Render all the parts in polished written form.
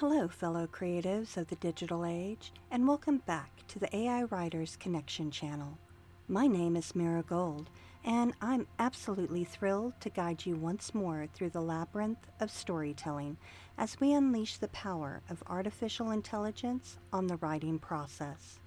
Hello, fellow creatives of the digital age, and welcome back to the AI Writers Connection channel. My name is Mara Gold, and I'm absolutely thrilled to guide you once more through the labyrinth of storytelling as we unleash the power of artificial intelligence on the writing process.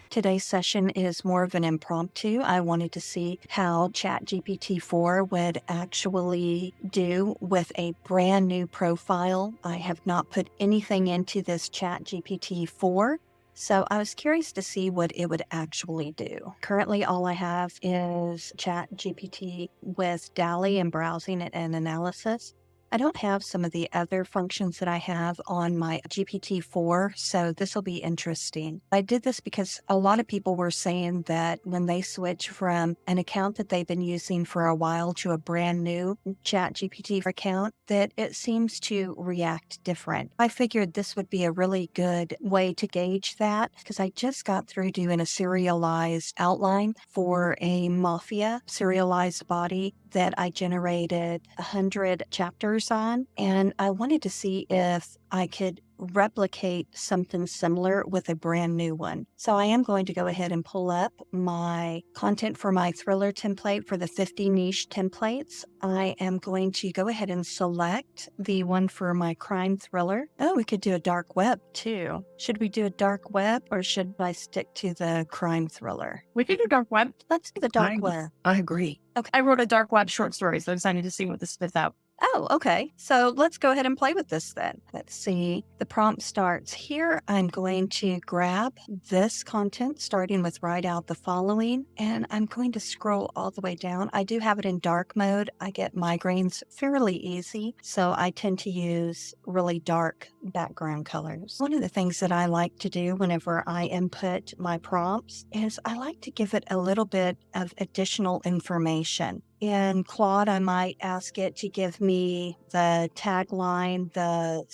Today's session is more of an impromptu. I wanted to see how ChatGPT 4 would actually do with a brand new profile. I have not put anything into this ChatGPT 4, so I was curious to see what it would actually do. Currently, all I have is ChatGPT with DALL-E and browsing and analysis. I don't have some of the other functions that I have on my GPT-4, so this will be interesting. I did this because a lot of people were saying that when they switch from an account that they've been using for a while to a brand new ChatGPT account, that it seems to react different. I figured this would be a really good way to gauge that because I just got through doing a serialized outline for a mafia serialized body that I generated 100 chapters on, and I wanted to see if I could replicate something similar with a brand new one. So I am going to go ahead and pull up my content for my thriller template for the 50 niche templates. I am going to go ahead and select the one for my crime thriller. Oh, we could do a dark web too. Should we do a dark web or should I stick to the crime thriller? We could do dark web. Let's do the dark web. I agree. Okay. I wrote a dark web short story, so I'm excited to see what this spits out. Oh, okay. So let's go ahead and play with this then. Let's see. The prompt starts here. I'm going to grab this content, starting with write out the following, and I'm going to scroll all the way down. I do have it in dark mode. I get migraines fairly easy, so I tend to use really dark background colors. One of the things that I like to do whenever I input my prompts is I like to give it a little bit of additional information. In Claude, I might ask it to give me the tagline, the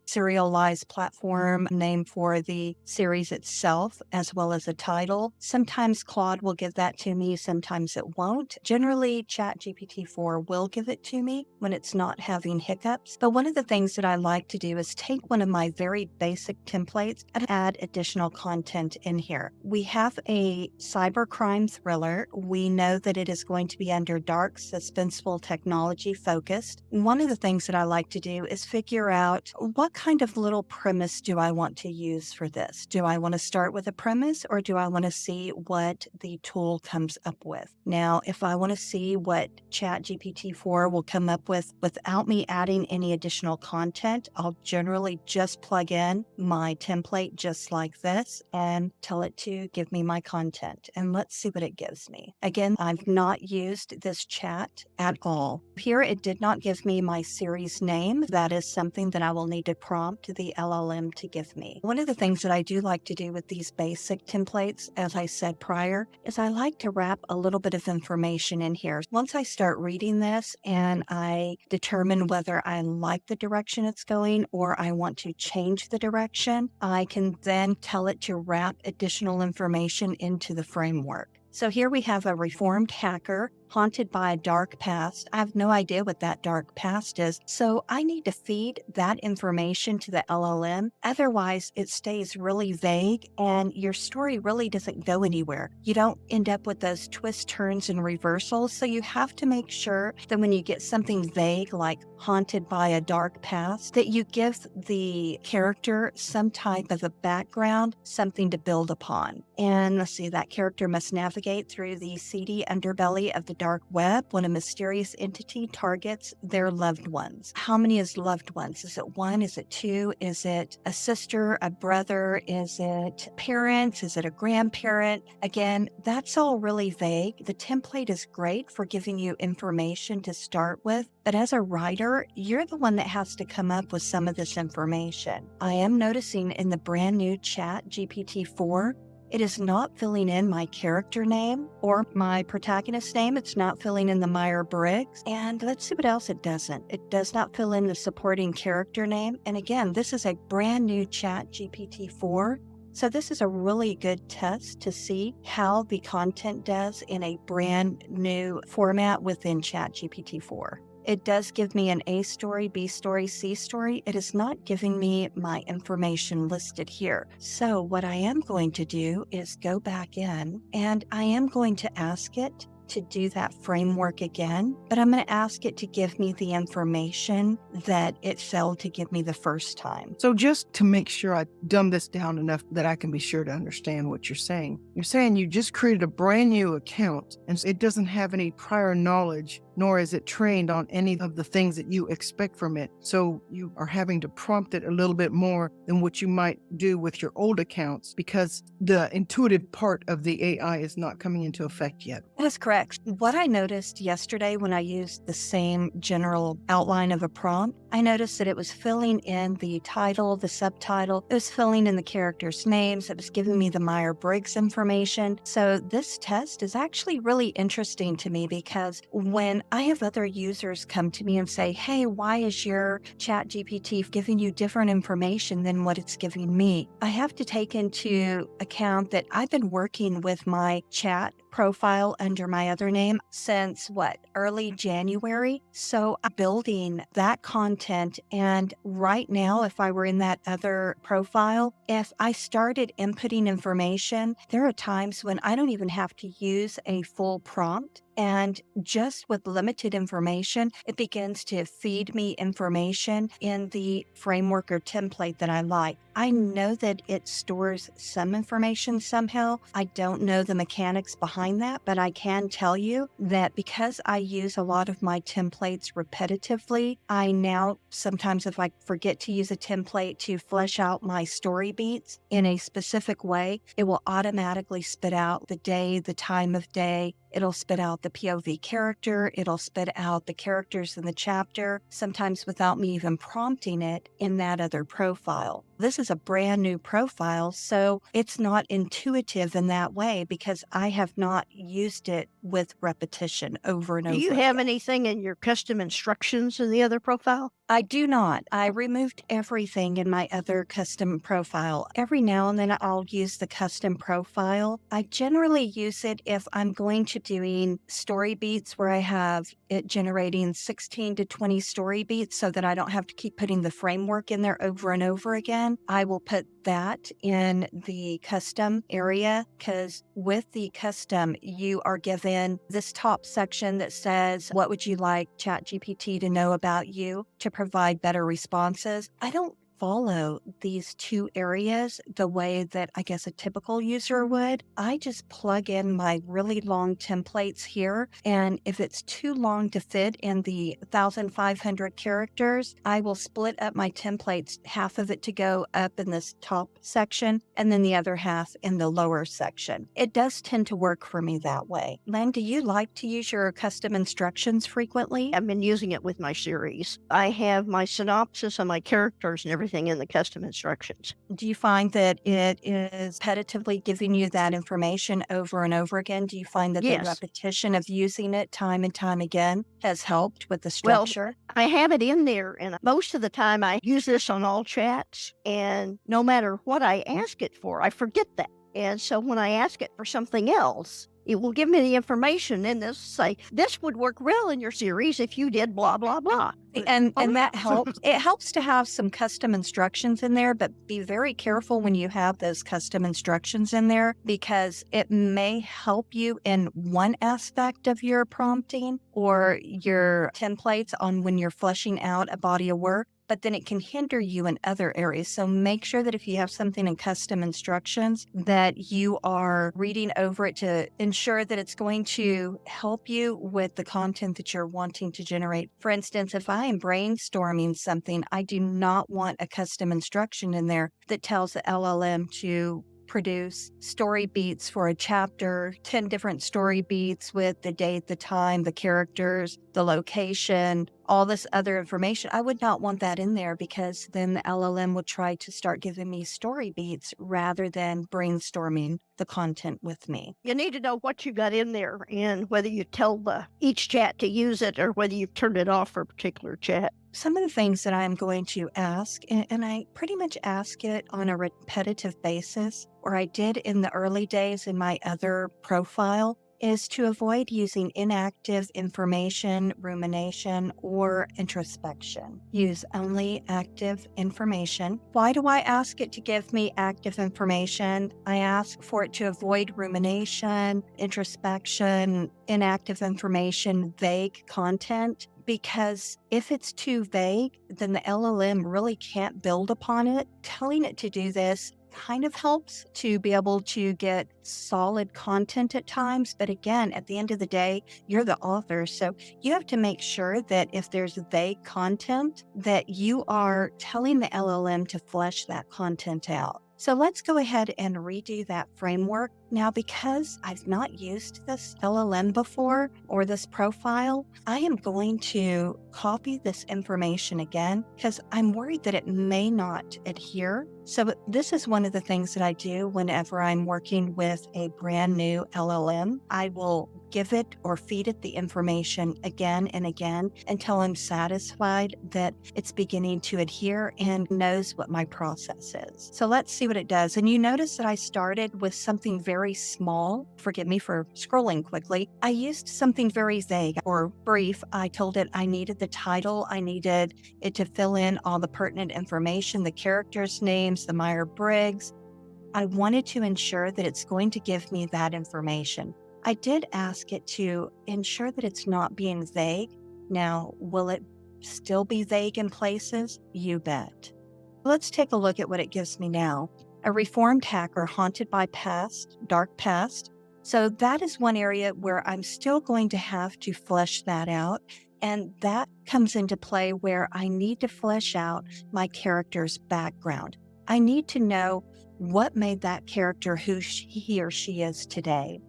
serialized platform name for the series itself, as well as a title. Sometimes Claude will give that to me, sometimes it won't. Generally, ChatGPT 4 will give it to me when it's not having hiccups. But one of the things that I like to do is take one of my very basic templates and add additional content in here. We have a cybercrime thriller. We know that it is going to be under dark, suspenseful technology focused. One of the things that I like to do is figure out what kind of little premise do I want to use for this? Do I want to start with a premise or do I want to see what the tool comes up with? Now, if I want to see what ChatGPT 4 will come up with without me adding any additional content, I'll generally just plug in my template just like this and tell it to give me my content. And let's see what it gives me. Again, I've not used this chat at all. Here, it did not give me my series name. That is something that I will need to prompt the LLM to give me. One of the things that I do like to do with these basic templates, as I said prior, is I like to wrap a little bit of information in here. Once I start reading this and I determine whether I like the direction it's going or I want to change the direction, I can then tell it to wrap additional information into the framework. So here we have a reformed hacker haunted by a dark past. I have no idea what that dark past is, so I need to feed that information to the LLM. Otherwise, it stays really vague and your story really doesn't go anywhere. You don't end up with those twists, turns, and reversals, so you have to make sure that when you get something vague like haunted by a dark past, that you give the character some type of a background, something to build upon. And let's see, that character must navigate through the seedy underbelly of the dark web when a mysterious entity targets their loved ones. How many is loved ones? Is it one? Is it two? Is it a sister, a brother? Is it parents? Is it a grandparent? Again, that's all really vague. The template is great for giving you information to start with, but as a writer, you're the one that has to come up with some of this information. I am noticing in the brand new Chat GPT-4, it is not filling in my character name or my protagonist name. It's not filling in the Myers-Briggs. And let's see what else it doesn't. It does not fill in the supporting character name. And again, this is a brand new Chat GPT-4. So this is a really good test to see how the content does in a brand new format within Chat GPT-4. It does give me an A story, B story, C story. It is not giving me my information listed here. So what I am going to do is go back in and I am going to ask it to do that framework again, but I'm going to ask it to give me the information that it failed to give me the first time. So just to make sure I dumb this down enough that I can be sure to understand what you're saying you just created a brand new account and it doesn't have any prior knowledge, nor is it trained on any of the things that you expect from it. So you are having to prompt it a little bit more than what you might do with your old accounts because the intuitive part of the AI is not coming into effect yet. That's correct. What I noticed yesterday when I used the same general outline of a prompt, I noticed that it was filling in the title, the subtitle, it was filling in the characters' names, it was giving me the Myers-Briggs information. So this test is actually really interesting to me because when I have other users come to me and say, hey, why is your ChatGPT giving you different information than what it's giving me? I have to take into account that I've been working with my chat profile under my other name since early January. So I'm building that content. And right now, if I were in that other profile, if I started inputting information, there are times when I don't even have to use a full prompt. And just with limited information, it begins to feed me information in the framework or template that I like. I know that it stores some information somehow. I don't know the mechanics behind that, but I can tell you that because I use a lot of my templates repetitively, I now sometimes if I forget to use a template to flesh out my story beats in a specific way, it will automatically spit out the day, the time of day. It'll spit out the POV character. It'll spit out the characters in the chapter, sometimes without me even prompting it in that other profile. This is a brand new profile, so it's not intuitive in that way because I have not used it with repetition over and over. Do you have anything in your custom instructions in the other profile? I do not. I removed everything in my other custom profile. Every now and then I'll use the custom profile. I generally use it if I'm going to doing story beats where I have it generating 16 to 20 story beats so that I don't have to keep putting the framework in there over and over again. I will put that in the custom area because with the custom, you are given this top section that says, what would you like ChatGPT to know about you to provide better responses? I don't follow these two areas the way that I guess a typical user would. I just plug in my really long templates here. And if it's too long to fit in the 1,500 characters, I will split up my templates, half of it to go up in this top section and then the other half in the lower section. It does tend to work for me that way. Len, do you like to use your custom instructions frequently? I've been using it with my series. I have my synopsis and my characters and everything in the custom instructions. Do you find that it is repetitively giving you that information over and over again? Do you find that Yes. the repetition of using it time and time again has helped with the structure? Well, I have it in there, and most of the time I use this on all chats, and no matter what I ask it for, I forget that. And so when I ask it for something else, it will give me the information and this say, this would work well in your series if you did blah, blah, blah. And that helps. It helps to have some custom instructions in there, but be very careful when you have those custom instructions in there because it may help you in one aspect of your prompting or your templates on when you're fleshing out a body of work, but then it can hinder you in other areas. So make sure that if you have something in custom instructions that you are reading over it to ensure that it's going to help you with the content that you're wanting to generate. For instance, if I am brainstorming something, I do not want a custom instruction in there that tells the LLM to produce story beats for a chapter, 10 different story beats with the date, the time, the characters, the location, all this other information. I would not want that in there because then the LLM would try to start giving me story beats rather than brainstorming the content with me. You need to know what you got in there and whether you tell each chat to use it or whether you've turned it off for a particular chat. Some of the things that I'm going to ask, and I pretty much ask it on a repetitive basis, or I did in the early days in my other profile, is to avoid using inactive information, rumination, or introspection. Use only active information. Why do I ask it to give me active information? I ask for it to avoid rumination, introspection, inactive information, vague content. Because if it's too vague, then the LLM really can't build upon it. Telling it to do this kind of helps to be able to get solid content at times. But again, at the end of the day, you're the author. So you have to make sure that if there's vague content, that you are telling the LLM to flesh that content out. So let's go ahead and redo that framework. Now, because I've not used this LLM before or this profile, I am going to copy this information again because I'm worried that it may not adhere. So this is one of the things that I do whenever I'm working with a brand new LLM. I will give it or feed it the information again and again until I'm satisfied that it's beginning to adhere and knows what my process is. So let's see what it does. And you notice that I started with something very small. Forgive me for scrolling quickly. I used something very vague or brief. I told it I needed the title. I needed it to fill in all the pertinent information, the characters' names, the Myers-Briggs. I wanted to ensure that it's going to give me that information. I did ask it to ensure that it's not being vague. Now, will it still be vague in places? You bet. Let's take a look at what it gives me now. A reformed hacker haunted by dark past. So that is one area where I'm still going to have to flesh that out. And that comes into play where I need to flesh out my character's background. I need to know what made that character who he or she is today.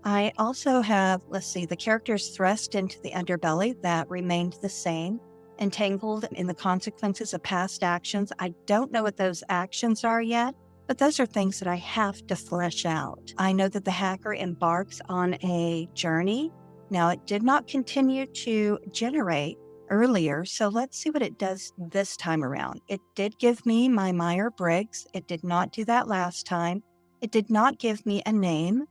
I also have, the characters thrust into the underbelly that remained the same, entangled in the consequences of past actions. I don't know what those actions are yet, but those are things that I have to flesh out. I know that the hacker embarks on a journey. Now, it did not continue to generate earlier, so let's see what it does this time around. It did give me my Myers-Briggs. It did not do that last time. It did not give me a name.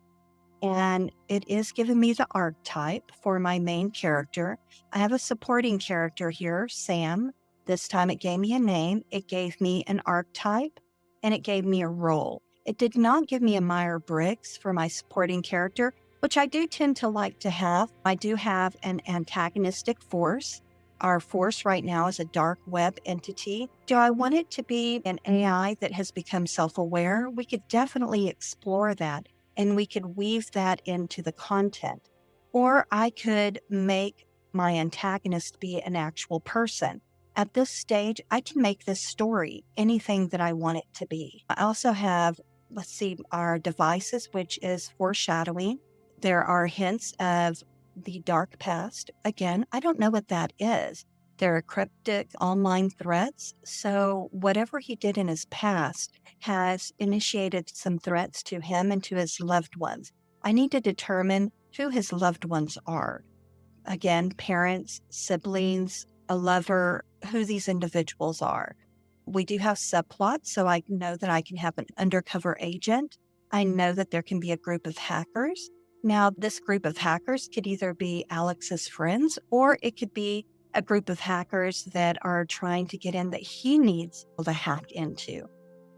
And it is giving me the archetype for my main character. I have a supporting character here, Sam. This time it gave me a name, it gave me an archetype, and it gave me a role. It did not give me a Myers-Briggs for my supporting character, which I do tend to like to have. I do have an antagonistic force. Our force right now is a dark web entity. Do I want it to be an AI that has become self-aware? We could definitely explore that. And we could weave that into the content. Or I could make my antagonist be an actual person. At this stage, I can make this story anything that I want it to be. I also have, our devices, which is foreshadowing. There are hints of the dark past. Again, I don't know what that is. There are cryptic online threats. So whatever he did in his past has initiated some threats to him and to his loved ones. I need to determine who his loved ones are. Again, parents, siblings, a lover, who these individuals are. We do have subplots, so I know that I can have an undercover agent. I know that there can be a group of hackers. Now, this group of hackers could either be Alex's friends or it could be a group of hackers that are trying to get in that he needs to hack into.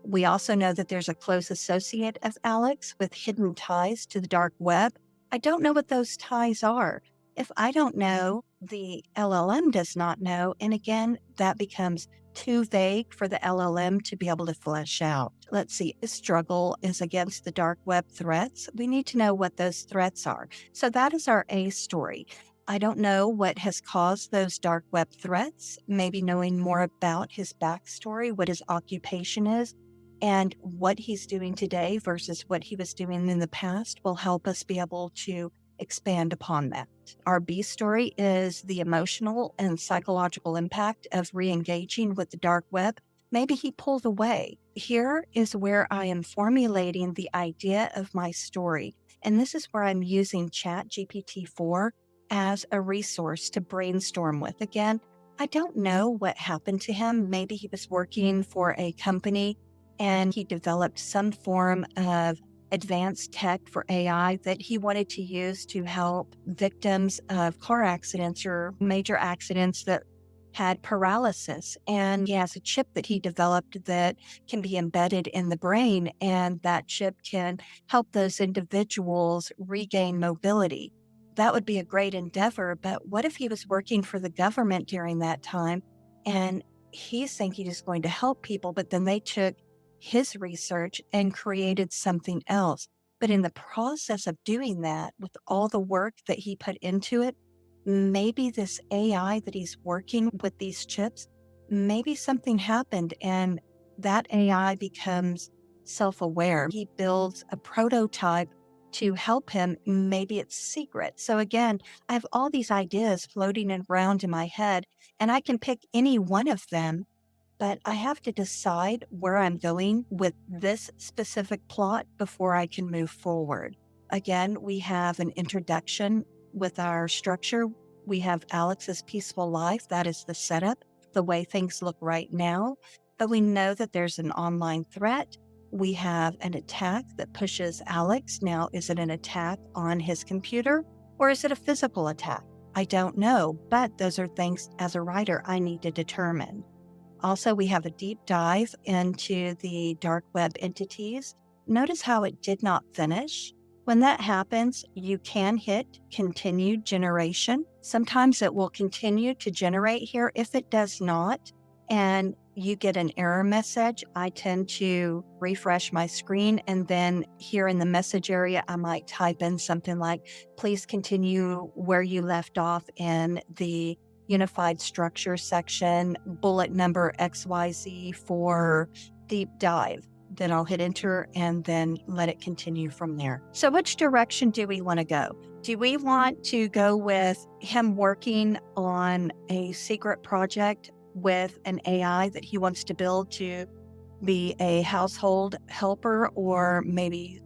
We also know that there's a close associate of Alex with hidden ties to the dark web. I don't know what those ties are. If I don't know, the LLM does not know. And again, that becomes too vague for the LLM to be able to flesh out. Let's see, the struggle is against the dark web threats. We need to know what those threats are. So that is our A story. I don't know what has caused those dark web threats. Maybe knowing more about his backstory, what his occupation is, and what he's doing today versus what he was doing in the past will help us be able to expand upon that. Our B story is the emotional and psychological impact of re-engaging with the dark web. Maybe he pulled away. Here is where I am formulating the idea of my story. And this is where I'm using ChatGPT 4 as a resource to brainstorm with. Again, I don't know what happened to him. Maybe he was working for a company and he developed some form of advanced tech for AI that he wanted to use to help victims of car accidents or major accidents that had paralysis. And he has a chip that he developed that can be embedded in the brain, and that chip can help those individuals regain mobility. That would be a great endeavor, but what if he was working for the government during that time and he's thinking he's going to help people, but then they took his research and created something else. But in the process of doing that, with all the work that he put into it, maybe this AI that he's working with these chips, maybe something happened and that AI becomes self-aware. He builds a prototype to help him. Maybe it's secret. So again, I have all these ideas floating around in my head, and I can pick any one of them, but I have to decide where I'm going with this specific plot before I can move forward. Again, we have an introduction with our structure. We have Alex's peaceful life. That is the setup, the way things look right now. But we know that there's an online threat. We have an attack that pushes Alex. Now, is it an attack on his computer or is it a physical attack? I don't know, but those are things as a writer I need to determine. Also, we have a deep dive into the dark web entities. Notice how it did not finish. When that happens, you can hit continue generation. Sometimes it will continue to generate here. If it does not, and you get an error message, I tend to refresh my screen, and then here in the message area, I might type in something like, please continue where you left off in the unified structure section, bullet number XYZ for deep dive. Then I'll hit enter and then let it continue from there. So which direction do we want to go? Do we want to go with him working on a secret project with an AI that he wants to build to be a household helper, or maybe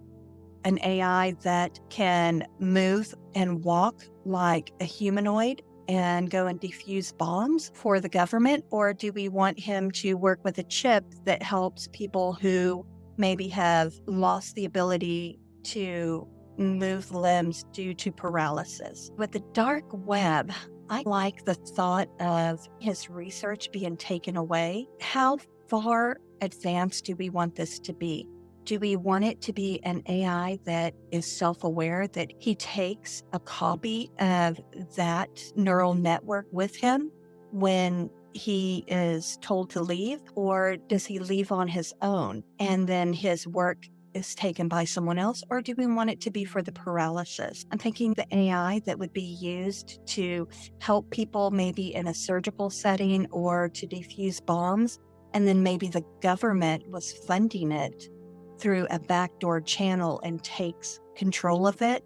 an AI that can move and walk like a humanoid and go and defuse bombs for the government? Or do we want him to work with a chip that helps people who maybe have lost the ability to move limbs due to paralysis? With the dark web, I like the thought of his research being taken away. How far advanced do we want this to be? Do we want it to be an AI that is self-aware, that he takes a copy of that neural network with him when he is told to leave? Or does he leave on his own and then his work is taken by someone else? Or do we want it to be for the paralysis? I'm thinking the AI that would be used to help people maybe in a surgical setting or to defuse bombs, and then maybe the government was funding it through a backdoor channel and takes control of it.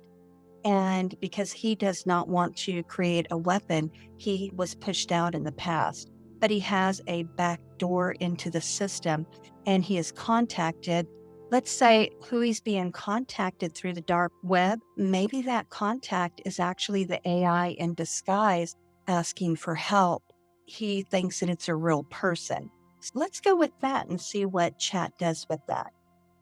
And because he does not want to create a weapon, he was pushed out in the past. But he has a backdoor into the system, and he is contacted. Let's say who he's being contacted through the dark web. Maybe that contact is actually the AI in disguise asking for help. He thinks that it's a real person. So let's go with that and see what chat does with that.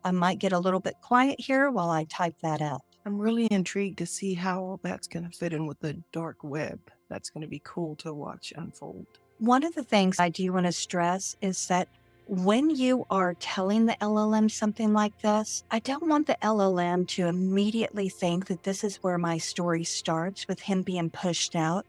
I might get a little bit quiet here while I type that out. I'm really intrigued to see how all that's going to fit in with the dark web. That's going to be cool to watch unfold. One of the things I do want to stress is that when you are telling the LLM something like this, I don't want the LLM to immediately think that this is where my story starts with him being pushed out.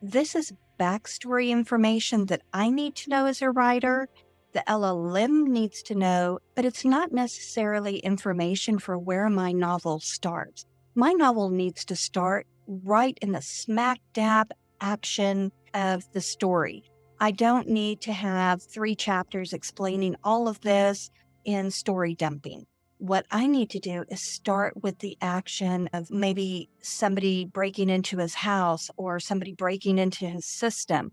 This is backstory information that I need to know as a writer. The LLM needs to know, but it's not necessarily information for where my novel starts. My novel needs to start right in the smack dab action of the story. I don't need to have 3 chapters explaining all of this in story dumping. What I need to do is start with the action of maybe somebody breaking into his house or somebody breaking into his system.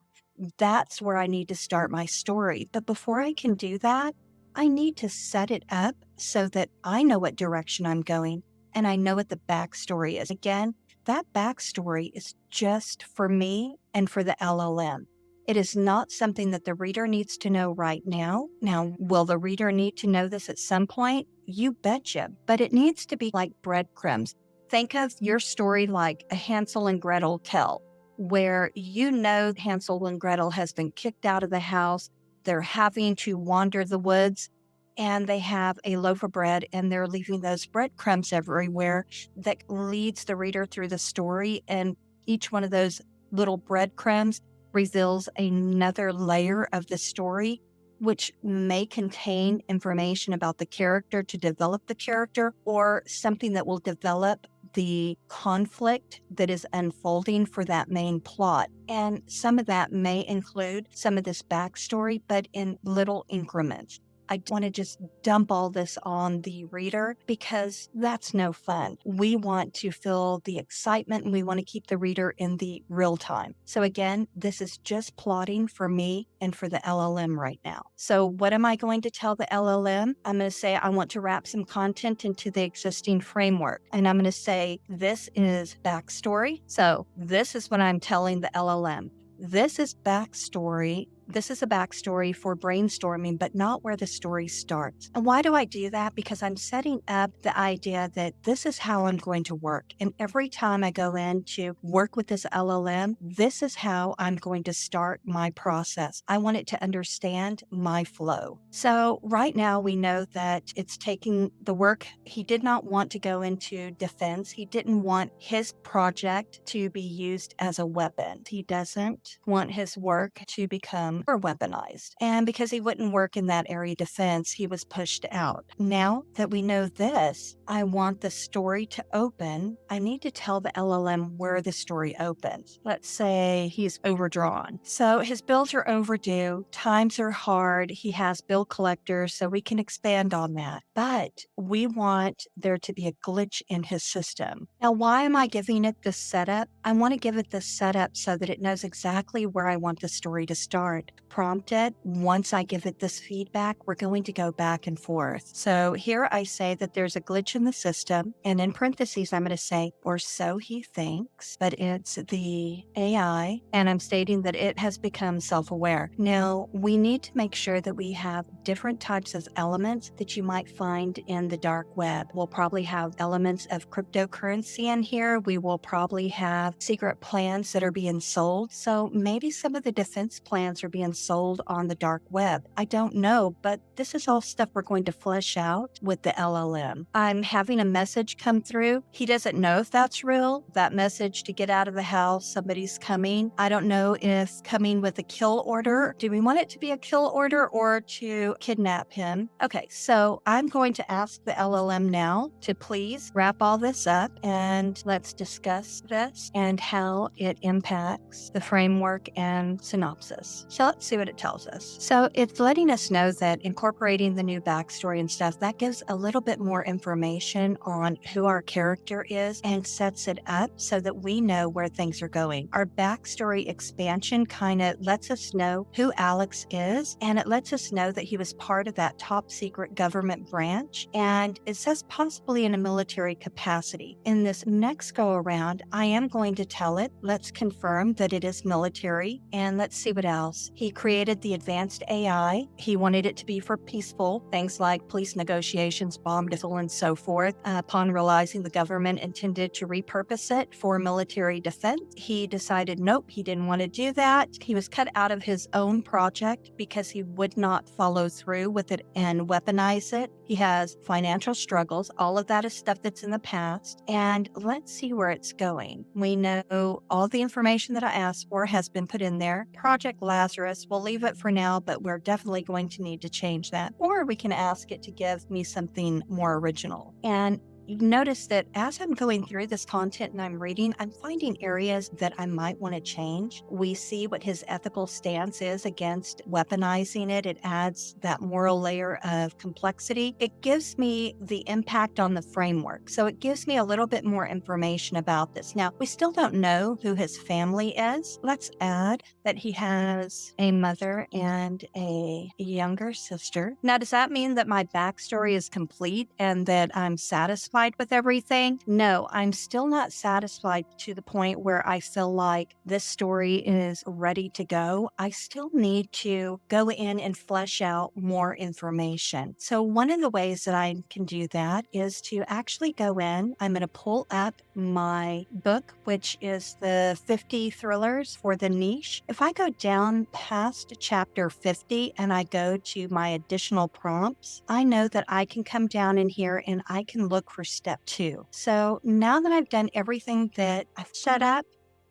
That's where I need to start my story. But before I can do that, I need to set it up so that I know what direction I'm going and I know what the backstory is. Again, that backstory is just for me and for the LLM. It is not something that the reader needs to know right now. Now, will the reader need to know this at some point? You betcha. But it needs to be like breadcrumbs. Think of your story like a Hansel and Gretel tale, where you know Hansel and Gretel has been kicked out of the house. They're having to wander the woods, and they have a loaf of bread, and they're leaving those breadcrumbs everywhere that leads the reader through the story. And each one of those little breadcrumbs reveals another layer of the story, which may contain information about the character to develop the character, or something that will develop the conflict that is unfolding for that main plot. And some of that may include some of this backstory, but in little increments. I don't want to just dump all this on the reader, because that's no fun. We want to feel the excitement, and we want to keep the reader in the real time. So again, this is just plotting for me and for the LLM right now. So what am I going to tell the LLM? I'm going to say I want to wrap some content into the existing framework. And I'm going to say this is backstory. So this is what I'm telling the LLM. This is backstory. This is a backstory for brainstorming, but not where the story starts. And why do I do that? Because I'm setting up the idea that this is how I'm going to work. And every time I go in to work with this LLM, this is how I'm going to start my process. I want it to understand my flow. So right now we know that it's taking the work. He did not want to go into defense. He didn't want his project to be used as a weapon. He doesn't want his work to become or weaponized. And because he wouldn't work in that area of defense, he was pushed out. Now that we know this, I want the story to open. I need to tell the LLM where the story opens. Let's say he's overdrawn. So his bills are overdue. Times are hard. He has bill collectors, so we can expand on that. But we want there to be a glitch in his system. Now, why am I giving it this setup? I want to give it this setup so that it knows exactly where I want the story to start. Prompt it. Once I give it this feedback, we're going to go back and forth. So here I say that there's a glitch in the system, and in parentheses, I'm going to say, or so he thinks, but it's the AI, and I'm stating that it has become self-aware. Now, we need to make sure that we have different types of elements that you might find in the dark web. We'll probably have elements of cryptocurrency in here. We will probably have secret plans that are being sold. So maybe some of the defense plans are being sold on the dark web. I don't know, but this is all stuff we're going to flesh out with the LLM. I'm having a message come through. He doesn't know if that's real. That message to get out of the house, somebody's coming. I don't know if coming with a kill order. Do we want it to be a kill order or to kidnap him? Okay, so I'm going to ask the LLM now to please wrap all this up, and let's discuss this and how it impacts the framework and synopsis. So let's see what it tells us. So it's letting us know that incorporating the new backstory and stuff, that gives a little bit more information on who our character is and sets it up so that we know where things are going. Our backstory expansion kind of lets us know who Alex is, and it lets us know that he was part of that top secret government branch, and it says possibly in a military capacity. In this next go around, I am going to tell it, let's confirm that it is military, and let's see what else. He created the advanced AI. He wanted it to be for peaceful things like peace negotiations, bomb disposal, and so forth. Upon realizing the government intended to repurpose it for military defense, he decided nope, he didn't want to do that. He was cut out of his own project because he would not follow through with it and weaponize it. He has financial struggles. All of that is stuff that's in the past. And let's see where it's going. We know all the information that I asked for has been put in there. Project Lazarus, we'll leave it for now, but we're definitely going to need to change that. Or we can ask it to give me something more original. And you notice that as I'm going through this content and I'm reading, I'm finding areas that I might want to change. We see what his ethical stance is against weaponizing it. It adds that moral layer of complexity. It gives me the impact on the framework. So it gives me a little bit more information about this. Now, we still don't know who his family is. Let's add that he has a mother and a younger sister. Now, does that mean that my backstory is complete and that I'm satisfied satisfied with everything? No, I'm still not satisfied to the point where I feel like this story is ready to go. I still need to go in and flesh out more information. So one of the ways that I can do that is to actually go in. I'm going to pull up my book, which is the 50 thrillers for the niche. If I go down past chapter 50 and I go to my additional prompts, I know that I can come down in here and I can look for step 2. So now that I've done everything that I've set up,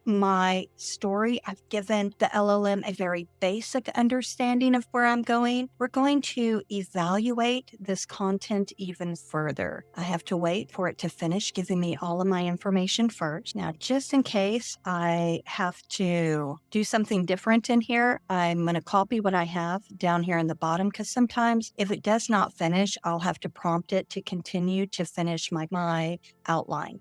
my story, I've given the LLM a very basic understanding of where I'm going. We're going to evaluate this content even further. I have to wait for it to finish giving me all of my information first. Now, just in case I have to do something different in here, I'm going to copy what I have down here in the bottom, because sometimes if it does not finish, I'll have to prompt it to continue to finish my outline.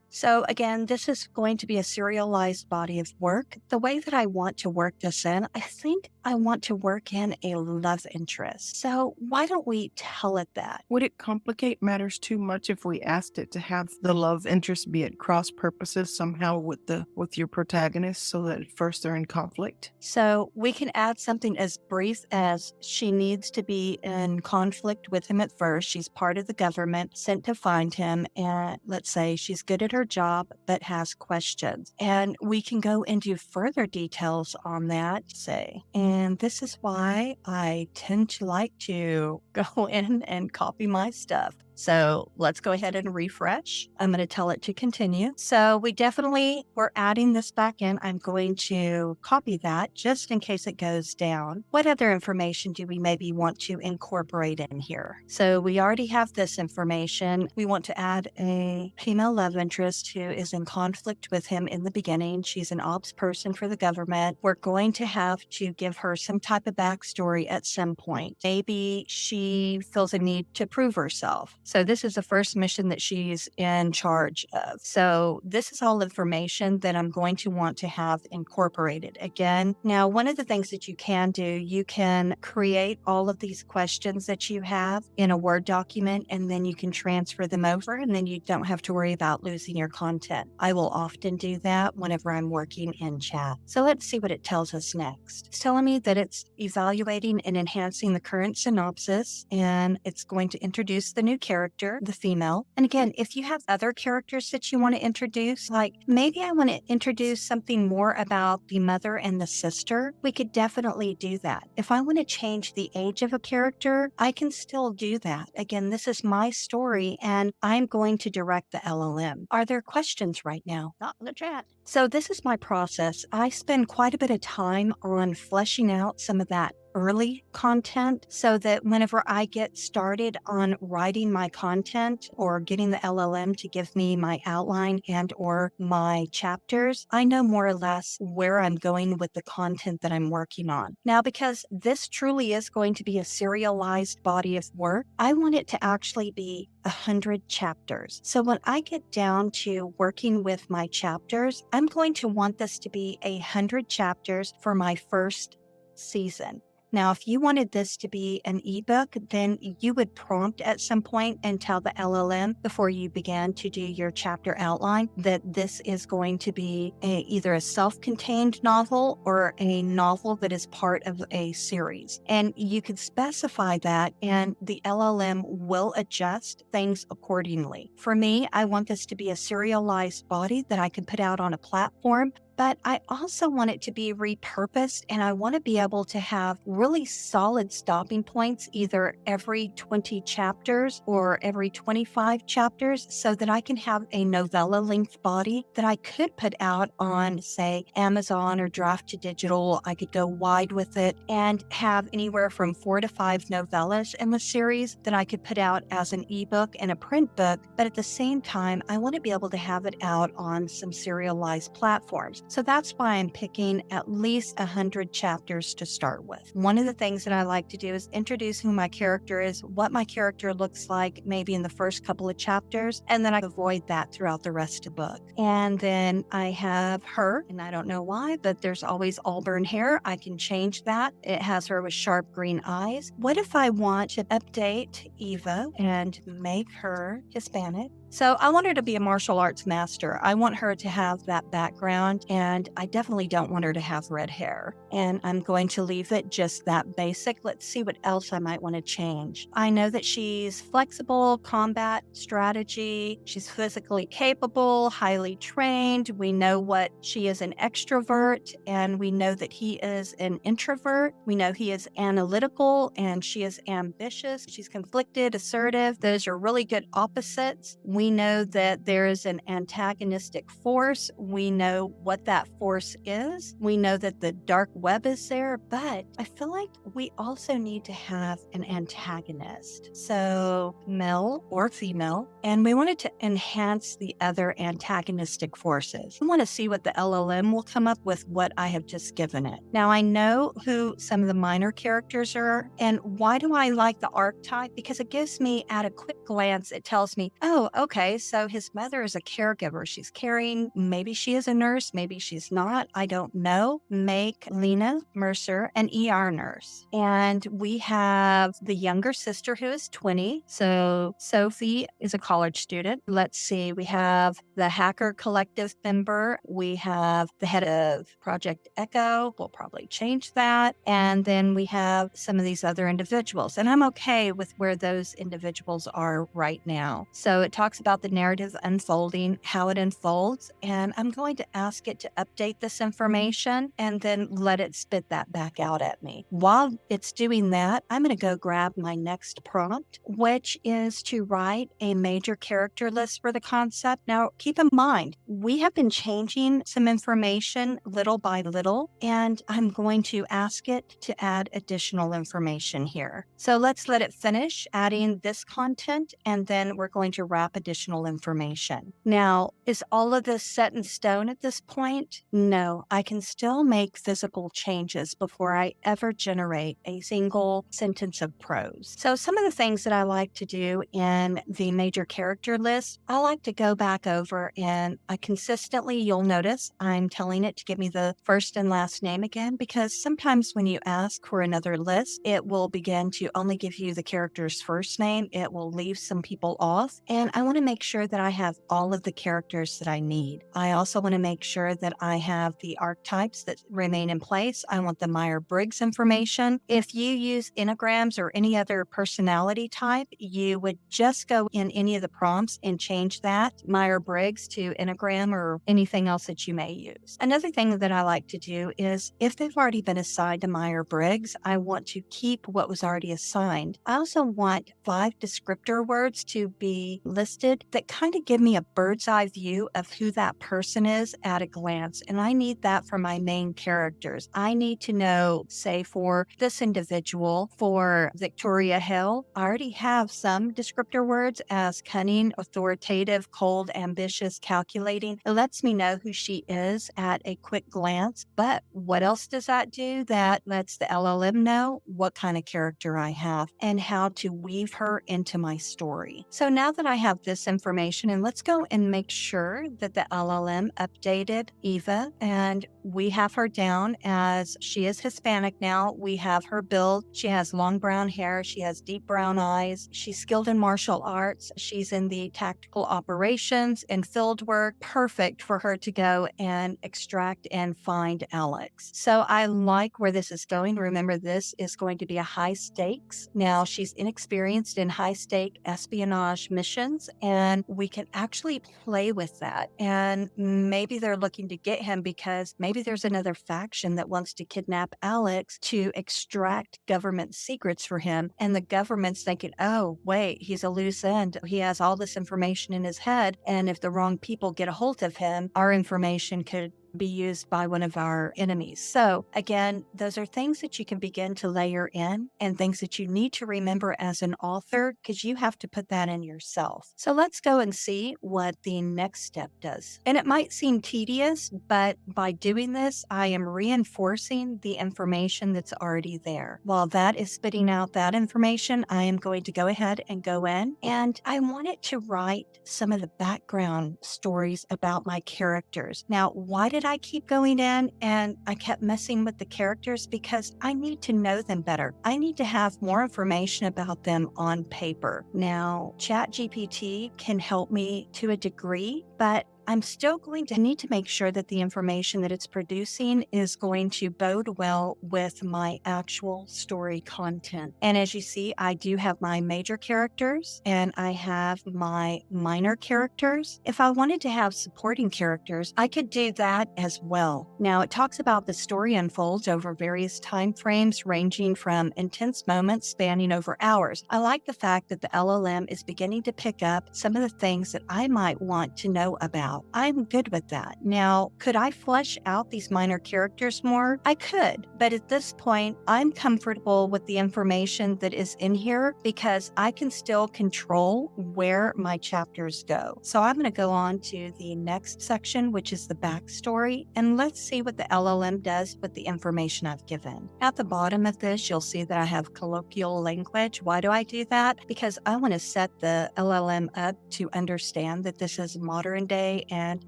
So again, this is going to be a serialized body of work. The way that I want to work this in, I think I want to work in a love interest. So why don't we tell it that? Would it complicate matters too much if we asked it to have the love interest be at cross purposes somehow with your protagonist, so that at first they're in conflict? So we can add something as brief as she needs to be in conflict with him at first. She's part of the government sent to find him. And let's say she's good at her job, but has questions. And we can go into further details on that, say. And this is why I tend to like to go in and copy my stuff. So let's go ahead and refresh. I'm going to tell it to continue. So we're adding this back in. I'm going to copy that just in case it goes down. What other information do we maybe want to incorporate in here? So we already have this information. We want to add a female love interest who is in conflict with him in the beginning. She's an ops person for the government. We're going to have to give her some type of backstory at some point. Maybe she feels a need to prove herself. So this is the first mission that she's in charge of. So this is all information that I'm going to want to have incorporated. Again, now one of the things that you can do, you can create all of these questions that you have in a Word document, and then you can transfer them over, and then you don't have to worry about losing your content. I will often do that whenever I'm working in chat. So let's see what it tells us next. It's telling me that it's evaluating and enhancing the current synopsis, and it's going to introduce the new character, the female. And again, if you have other characters that you want to introduce, like maybe I want to introduce something more about the mother and the sister, we could definitely do that. If I want to change the age of a character, I can still do that. Again, this is my story and I'm going to direct the LLM. Are there questions right now? Not in the chat. So this is my process. I spend quite a bit of time on fleshing out some of that early content so that whenever I get started on writing my content or getting the LLM to give me my outline and or my chapters, I know more or less where I'm going with the content that I'm working on. Now, because this truly is going to be a serialized body of work, I want it to actually be 100 chapters. So when I get down to working with my chapters, I'm going to want this to be 100 chapters for my first season. Now, if you wanted this to be an ebook, then you would prompt at some point and tell the LLM before you began to do your chapter outline that this is going to be either a self-contained novel or a novel that is part of a series. And you could specify that and the LLM will adjust things accordingly. For me, I want this to be a serialized body that I can put out on a platform. But I also want it to be repurposed, and I want to be able to have really solid stopping points either every 20 chapters or every 25 chapters so that I can have a novella length body that I could put out on, say, Amazon or Draft to Digital. I could go wide with it and have anywhere from 4 to 5 novellas in the series that I could put out as an ebook and a print book. But at the same time, I want to be able to have it out on some serialized platforms. So that's why I'm picking at least 100 chapters to start with. One of the things that I like to do is introduce who my character is, what my character looks like maybe in the first couple of chapters, and then I avoid that throughout the rest of the book. And then I have her, and I don't know why, but there's always auburn hair. I can change that. It has her with sharp green eyes. What if I want to update Eva and make her Hispanic? So I want her to be a martial arts master. I want her to have that background, and I definitely don't want her to have red hair. And I'm going to leave it just that basic. Let's see what else I might want to change. I know that she's flexible, combat strategy. She's physically capable, highly trained. We know what she is, an extrovert, and we know that he is an introvert. We know he is analytical and she is ambitious. She's conflicted, assertive. Those are really good opposites. We know that there is an antagonistic force. We know what that force is. We know that the dark web is there, but I feel like we also need to have an antagonist. So male or female, and we wanted to enhance the other antagonistic forces. I want to see what the LLM will come up with what I have just given it. Now I know who some of the minor characters are, and why do I like the archetype? Because it gives me, at a quick glance, it tells me, oh, okay, so his mother is a caregiver. She's caring. Maybe she is a nurse. Maybe she's not. I don't know. Make Lena Mercer an ER nurse. And we have the younger sister who is 20. So Sophie is a college student. Let's see. We have the Hacker Collective member. We have the head of Project Echo. We'll probably change that. And then we have some of these other individuals. And I'm okay with where those individuals are right now. So it talks about the narrative unfolding, how it unfolds, and I'm going to ask it to update this information and then let it spit that back out at me. While it's doing that, I'm going to go grab my next prompt, which is to write a major character list for the concept. Now, keep in mind, we have been changing some information little by little, and I'm going to ask it to add additional information here. So let's let it finish adding this content, and then we're going to wrap additional information. Now, is all of this set in stone at this point? No, I can still make physical changes before I ever generate a single sentence of prose. So some of the things that I like to do in the major character list, I like to go back over and I consistently, you'll notice I'm telling it to give me the first and last name again, because sometimes when you ask for another list, it will begin to only give you the character's first name. It will leave some people off. And I want to make sure that I have all of the characters that I need. I also want to make sure that I have the archetypes that remain in place. I want the Myers-Briggs information. If you use Enneagrams or any other personality type, you would just go in any of the prompts and change that Myers-Briggs to Enneagram or anything else that you may use. Another thing that I like to do is if they've already been assigned to Myers-Briggs, I want to keep what was already assigned. I also want 5 descriptor words to be listed that kind of give me a bird's eye view of who that person is at a glance. And I need that for my main characters. I need to know, say, for this individual, for Victoria Hill, I already have some descriptor words as cunning, authoritative, cold, ambitious, calculating. It lets me know who she is at a quick glance. But what else does that do? That lets the LLM know what kind of character I have and how to weave her into my story. So now that I have this information, and let's go and make sure that the LLM updated Eva, and we have her down as she is Hispanic now. We have her build. She has long brown hair. She has deep brown eyes. She's skilled in martial arts. She's in the tactical operations and field work. Perfect for her to go and extract and find Alex. So I like where this is going. Remember, this is going to be a high stakes. Now, she's inexperienced in high stake espionage missions, and we can actually play with that. And maybe they're looking to get him because maybe there's another faction that wants to kidnap Alex to extract government secrets for him. And the government's thinking, oh, wait, he's a loose end. He has all this information in his head. And if the wrong people get a hold of him, our information could be used by one of our enemies. So again, those are things that you can begin to layer in and things that you need to remember as an author because you have to put that in yourself. So let's go and see what the next step does. And it might seem tedious, but by doing this, I am reinforcing the information that's already there. While that is spitting out that information, I am going to go ahead and go in, and I want it to write some of the background stories about my characters. Now, why did I keep going in and I kept messing with the characters? Because I need to know them better. I need to have more information about them on paper. Now, ChatGPT can help me to a degree, but I'm still going to need to make sure that the information that it's producing is going to bode well with my actual story content. And as you see, I do have my major characters and I have my minor characters. If I wanted to have supporting characters, I could do that as well. Now, it talks about the story unfolds over various time frames ranging from intense moments spanning over hours. I like the fact that the LLM is beginning to pick up some of the things that I might want to know about. I'm good with that. Now, could I flesh out these minor characters more? I could, but at this point, I'm comfortable with the information that is in here because I can still control where my chapters go. So I'm going to go on to the next section, which is the backstory, and let's see what the LLM does with the information I've given. At the bottom of this, you'll see that I have colloquial language. Why do I do that? Because I want to set the LLM up to understand that this is modern day and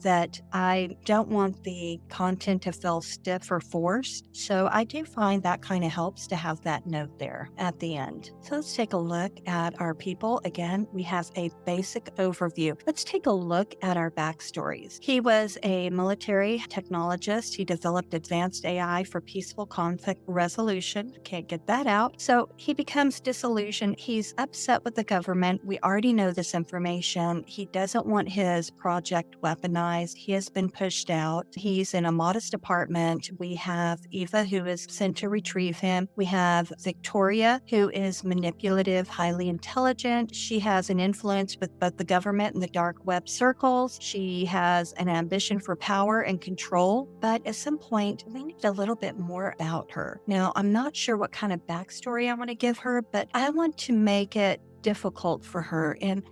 that I don't want the content to feel stiff or forced. So I do find that kind of helps to have that note there at the end. So let's take a look at our people. Again, we have a basic overview. Let's take a look at our backstories. He was a military technologist. He developed advanced AI for peaceful conflict resolution. Can't get that out. So he becomes disillusioned. He's upset with the government. We already know this information. He doesn't want his project weaponized. He has been pushed out. He's in a modest apartment. We have Eva, who is sent to retrieve him. We have Victoria, who is manipulative, highly intelligent. She has an influence with both the government and the dark web circles. She has an ambition for power and control, but at some point, we need a little bit more about her. Now, I'm not sure what kind of backstory I want to give her, but I want to make it difficult for her. And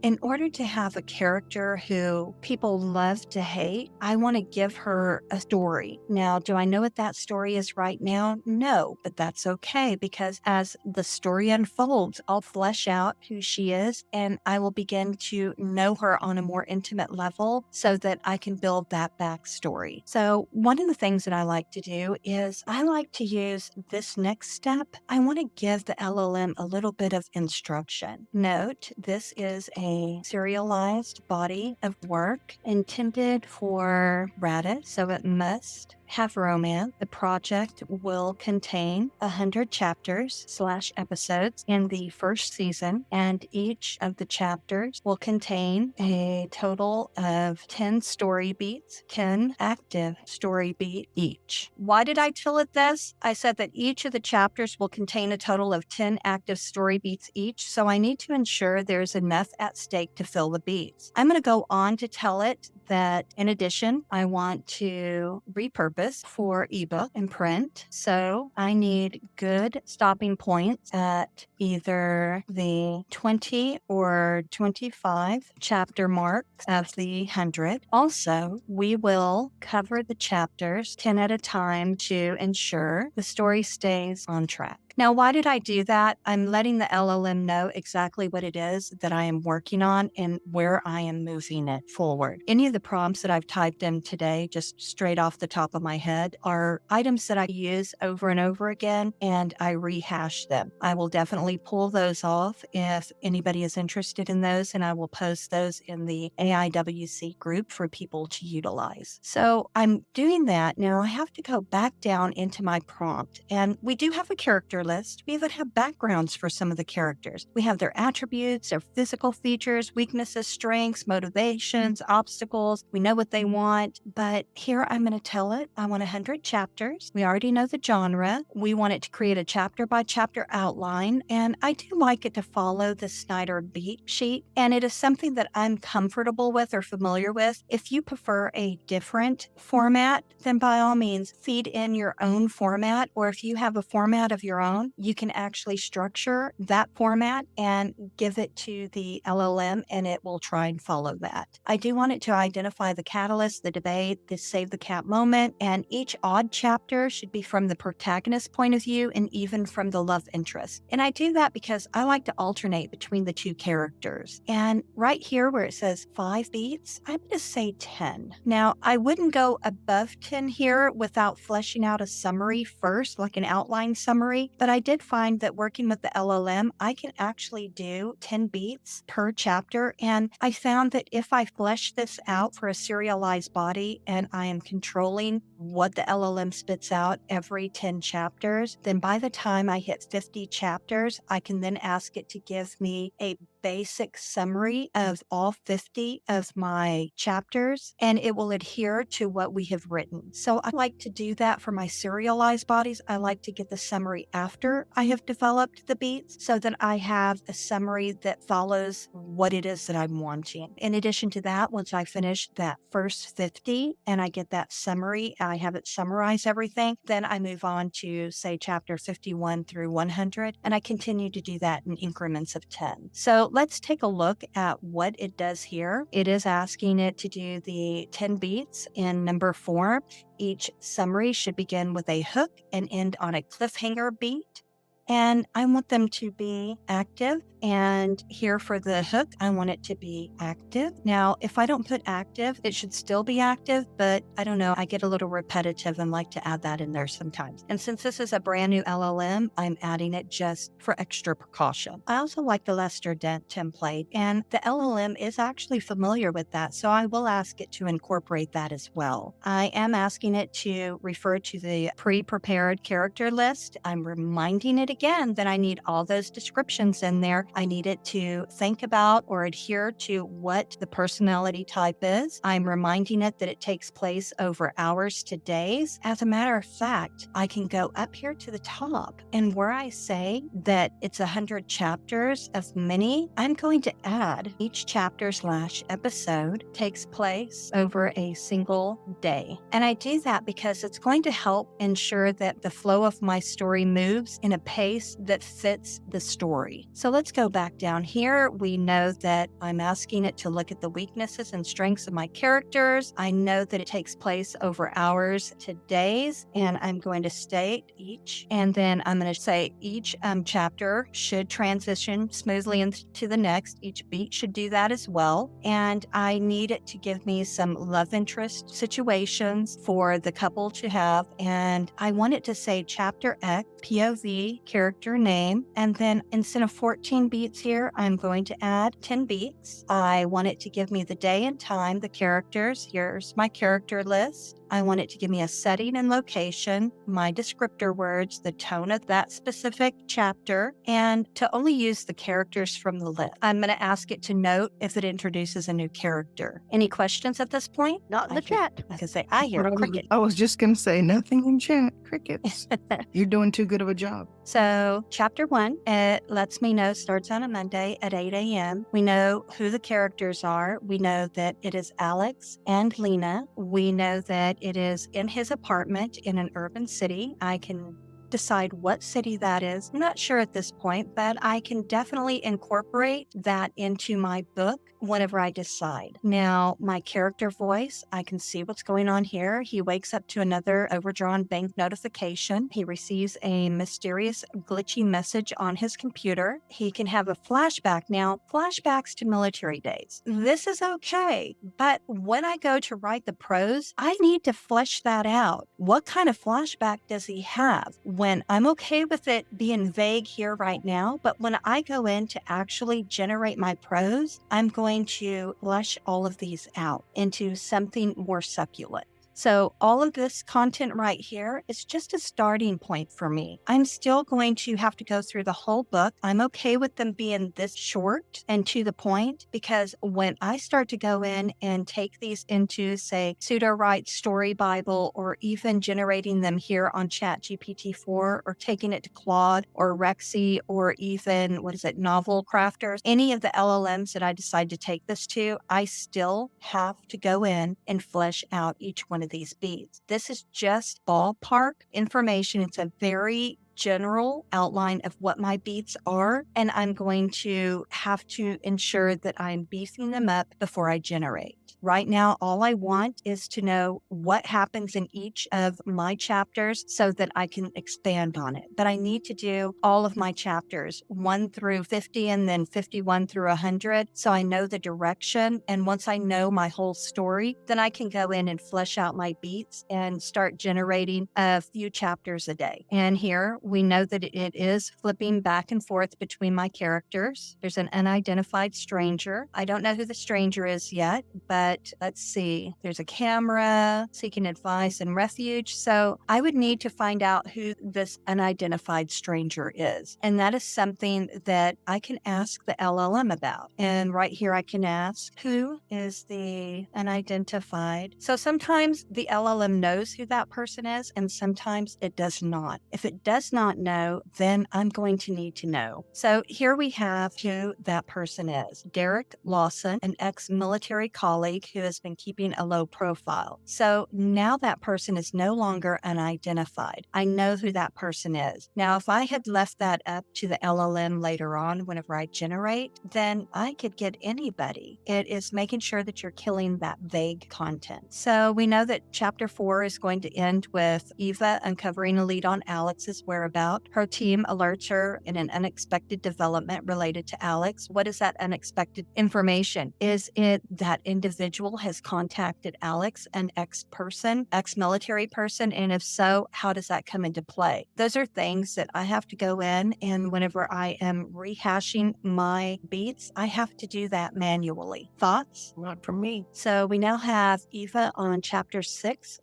in order to have a character who people love to hate, I want to give her a story. Now, do I know what that story is right now? No, but that's okay because as the story unfolds, I'll flesh out who she is and I will begin to know her on a more intimate level so that I can build that backstory. So one of the things that I like to do is I like to use this next step. I want to give the LLM a little bit of instruction. Note, this is a serialized body of work intended for Reddit, so it must have romance. The project will contain 100 chapters/episodes in the first season, and each of the chapters will contain a total of 10 story beats, 10 active story beat each. Why did I tell it this? I said that each of the chapters will contain a total of 10 active story beats each, so I need to ensure there's enough at stake to fill the beats. I'm going to go on to tell it that in addition, I want to repurpose for ebook and print. So I need good stopping points at either the 20 or 25 chapter marks of the 100. Also, we will cover the chapters 10 at a time to ensure the story stays on track. Now, why did I do that? I'm letting the LLM know exactly what it is that I am working on and where I am moving it forward. Any of the prompts that I've typed in today, just straight off the top of my head, are items that I use over and over again, and I rehash them. I will definitely pull those off if anybody is interested in those, and I will post those in the AIWC group for people to utilize. So I'm doing that. Now I have to go back down into my prompt, and we do have a character character list. We even have backgrounds for some of the characters. We have their attributes, their physical features, weaknesses, strengths, motivations, obstacles. We know what they want, but here I'm going to tell it. I want 100 chapters. We already know the genre. We want it to create a chapter by chapter outline, and I do like it to follow the Snyder beat sheet, and it is something that I'm comfortable with or familiar with. If you prefer a different format, then by all means feed in your own format, or if you have a format of your own, you can actually structure that format and give it to the LLM and it will try and follow that. I do want it to identify the catalyst, the debate, the save the cat moment, and each odd chapter should be from the protagonist's point of view and even from the love interest. And I do that because I like to alternate between the two characters. And right here where it says 5 beats, I'm going to say 10. Now, I wouldn't go above 10 here without fleshing out a summary first, like an outline summary, but I did find that working with the LLM, I can actually do 10 beats per chapter. And I found that if I flesh this out for a serialized body and I am controlling what the LLM spits out every 10 chapters, then by the time I hit 50 chapters, I can then ask it to give me a basic summary of all 50 of my chapters, and it will adhere to what we have written. So I like to do that for my serialized bodies. I like to get the summary after I have developed the beats so that I have a summary that follows what it is that I'm wanting. In addition to that, once I finish that first 50 and I get that summary, I have it summarize everything, then I move on to say chapter 51 through 100, and I continue to do that in increments of 10. So let's take a look at what it does here. It is asking it to do the 10 beats in number 4. Each summary should begin with a hook and end on a cliffhanger beat. And I want them to be active. And here for the hook, I want it to be active. Now, if I don't put active, it should still be active, but I don't know, I get a little repetitive and like to add that in there sometimes. And since this is a brand new LLM, I'm adding it just for extra precaution. I also like the Lester Dent template, and the LLM is actually familiar with that, so I will ask it to incorporate that as well. I am asking it to refer to the pre-prepared character list. I'm reminding it again that I need all those descriptions in there. I need it to think about or adhere to what the personality type is. I'm reminding it that it takes place over hours to days. As a matter of fact, I can go up here to the top, and where I say that it's 100 chapters of mini, I'm going to add each chapter/episode takes place over a single day. And I do that because it's going to help ensure that the flow of my story moves in a pace that fits the story. So let's go back down here. We know that I'm asking it to look at the weaknesses and strengths of my characters. I know that it takes place over hours to days, and I'm going to state each, and then I'm going to say each chapter should transition smoothly into the next. Each beat should do that as well. And I need it to give me some love interest situations for the couple to have. And I want it to say chapter X, POV, character name. And then instead of 14 beats here, I'm going to add 10 beats. I want it to give me the day and time, the characters. Here's my character list. I want it to give me a setting and location, my descriptor words, the tone of that specific chapter, and to only use the characters from the list. I'm going to ask it to note if it introduces a new character. Any questions at this point? Not in the chat. I can say, I hear cricket. I was just going to say nothing in chat. Crickets. You're doing too good of a job. So chapter 1, it lets me know starts on a Monday at 8 a.m. We know who the characters are. We know that it is Alex and Lena. We know that it is in his apartment in an urban city. I can decide what city that is. I'm not sure at this point, but I can definitely incorporate that into my book whenever I decide. Now, my character voice, I can see what's going on here. He wakes up to another overdrawn bank notification. He receives a mysterious glitchy message on his computer. He can have a flashback. Now, flashbacks to military days. This is okay, but when I go to write the prose, I need to flesh that out. What kind of flashback does he have? When I'm okay with it being vague here right now, but when I go in to actually generate my prose, I'm going to flesh all of these out into something more succulent. So all of this content right here is just a starting point for me. I'm still going to have to go through the whole book. I'm okay with them being this short and to the point, because when I start to go in and take these into, say, pseudo-write story Bible, or even generating them here on ChatGPT 4, or taking it to Claude or Rexy, or even, Novel Crafters, any of the LLMs that I decide to take this to, I still have to go in and flesh out each one of these beats. This is just ballpark information. It's a very general outline of what my beats are, and I'm going to have to ensure that I'm beefing them up before I generate. Right now, all I want is to know what happens in each of my chapters so that I can expand on it. But I need to do all of my chapters 1 through 50 and then 51 through 100, so I know the direction. And once I know my whole story, then I can go in and flesh out my beats and start generating a few chapters a day. And here we know that it is flipping back and forth between my characters. There's an unidentified stranger. I don't know who the stranger is yet, but let's see. There's a camera seeking advice and refuge. So I would need to find out who this unidentified stranger is. And that is something that I can ask the LLM about. And right here, I can ask, who is the unidentified? So sometimes the LLM knows who that person is, and sometimes it does not. If it does not know, then I'm going to need to know. So here we have who that person is. Derek Lawson, an ex-military colleague who has been keeping a low profile. So now that person is no longer unidentified. I know who that person is. Now, if I had left that up to the LLM later on, whenever I generate, then I could get anybody. It is making sure that you're killing that vague content. So we know that chapter 4 is going to end with Eva uncovering a lead on Alex's whereabouts. Her team alerts her in an unexpected development related to Alex. What is that unexpected information? Is it that individual has contacted Alex, an ex-military person? And if so, how does that come into play? Those are things that I have to go in, and whenever I am rehashing my beats, I have to do that manually. Thoughts? Not from me. So we now have Eva on chapter 6.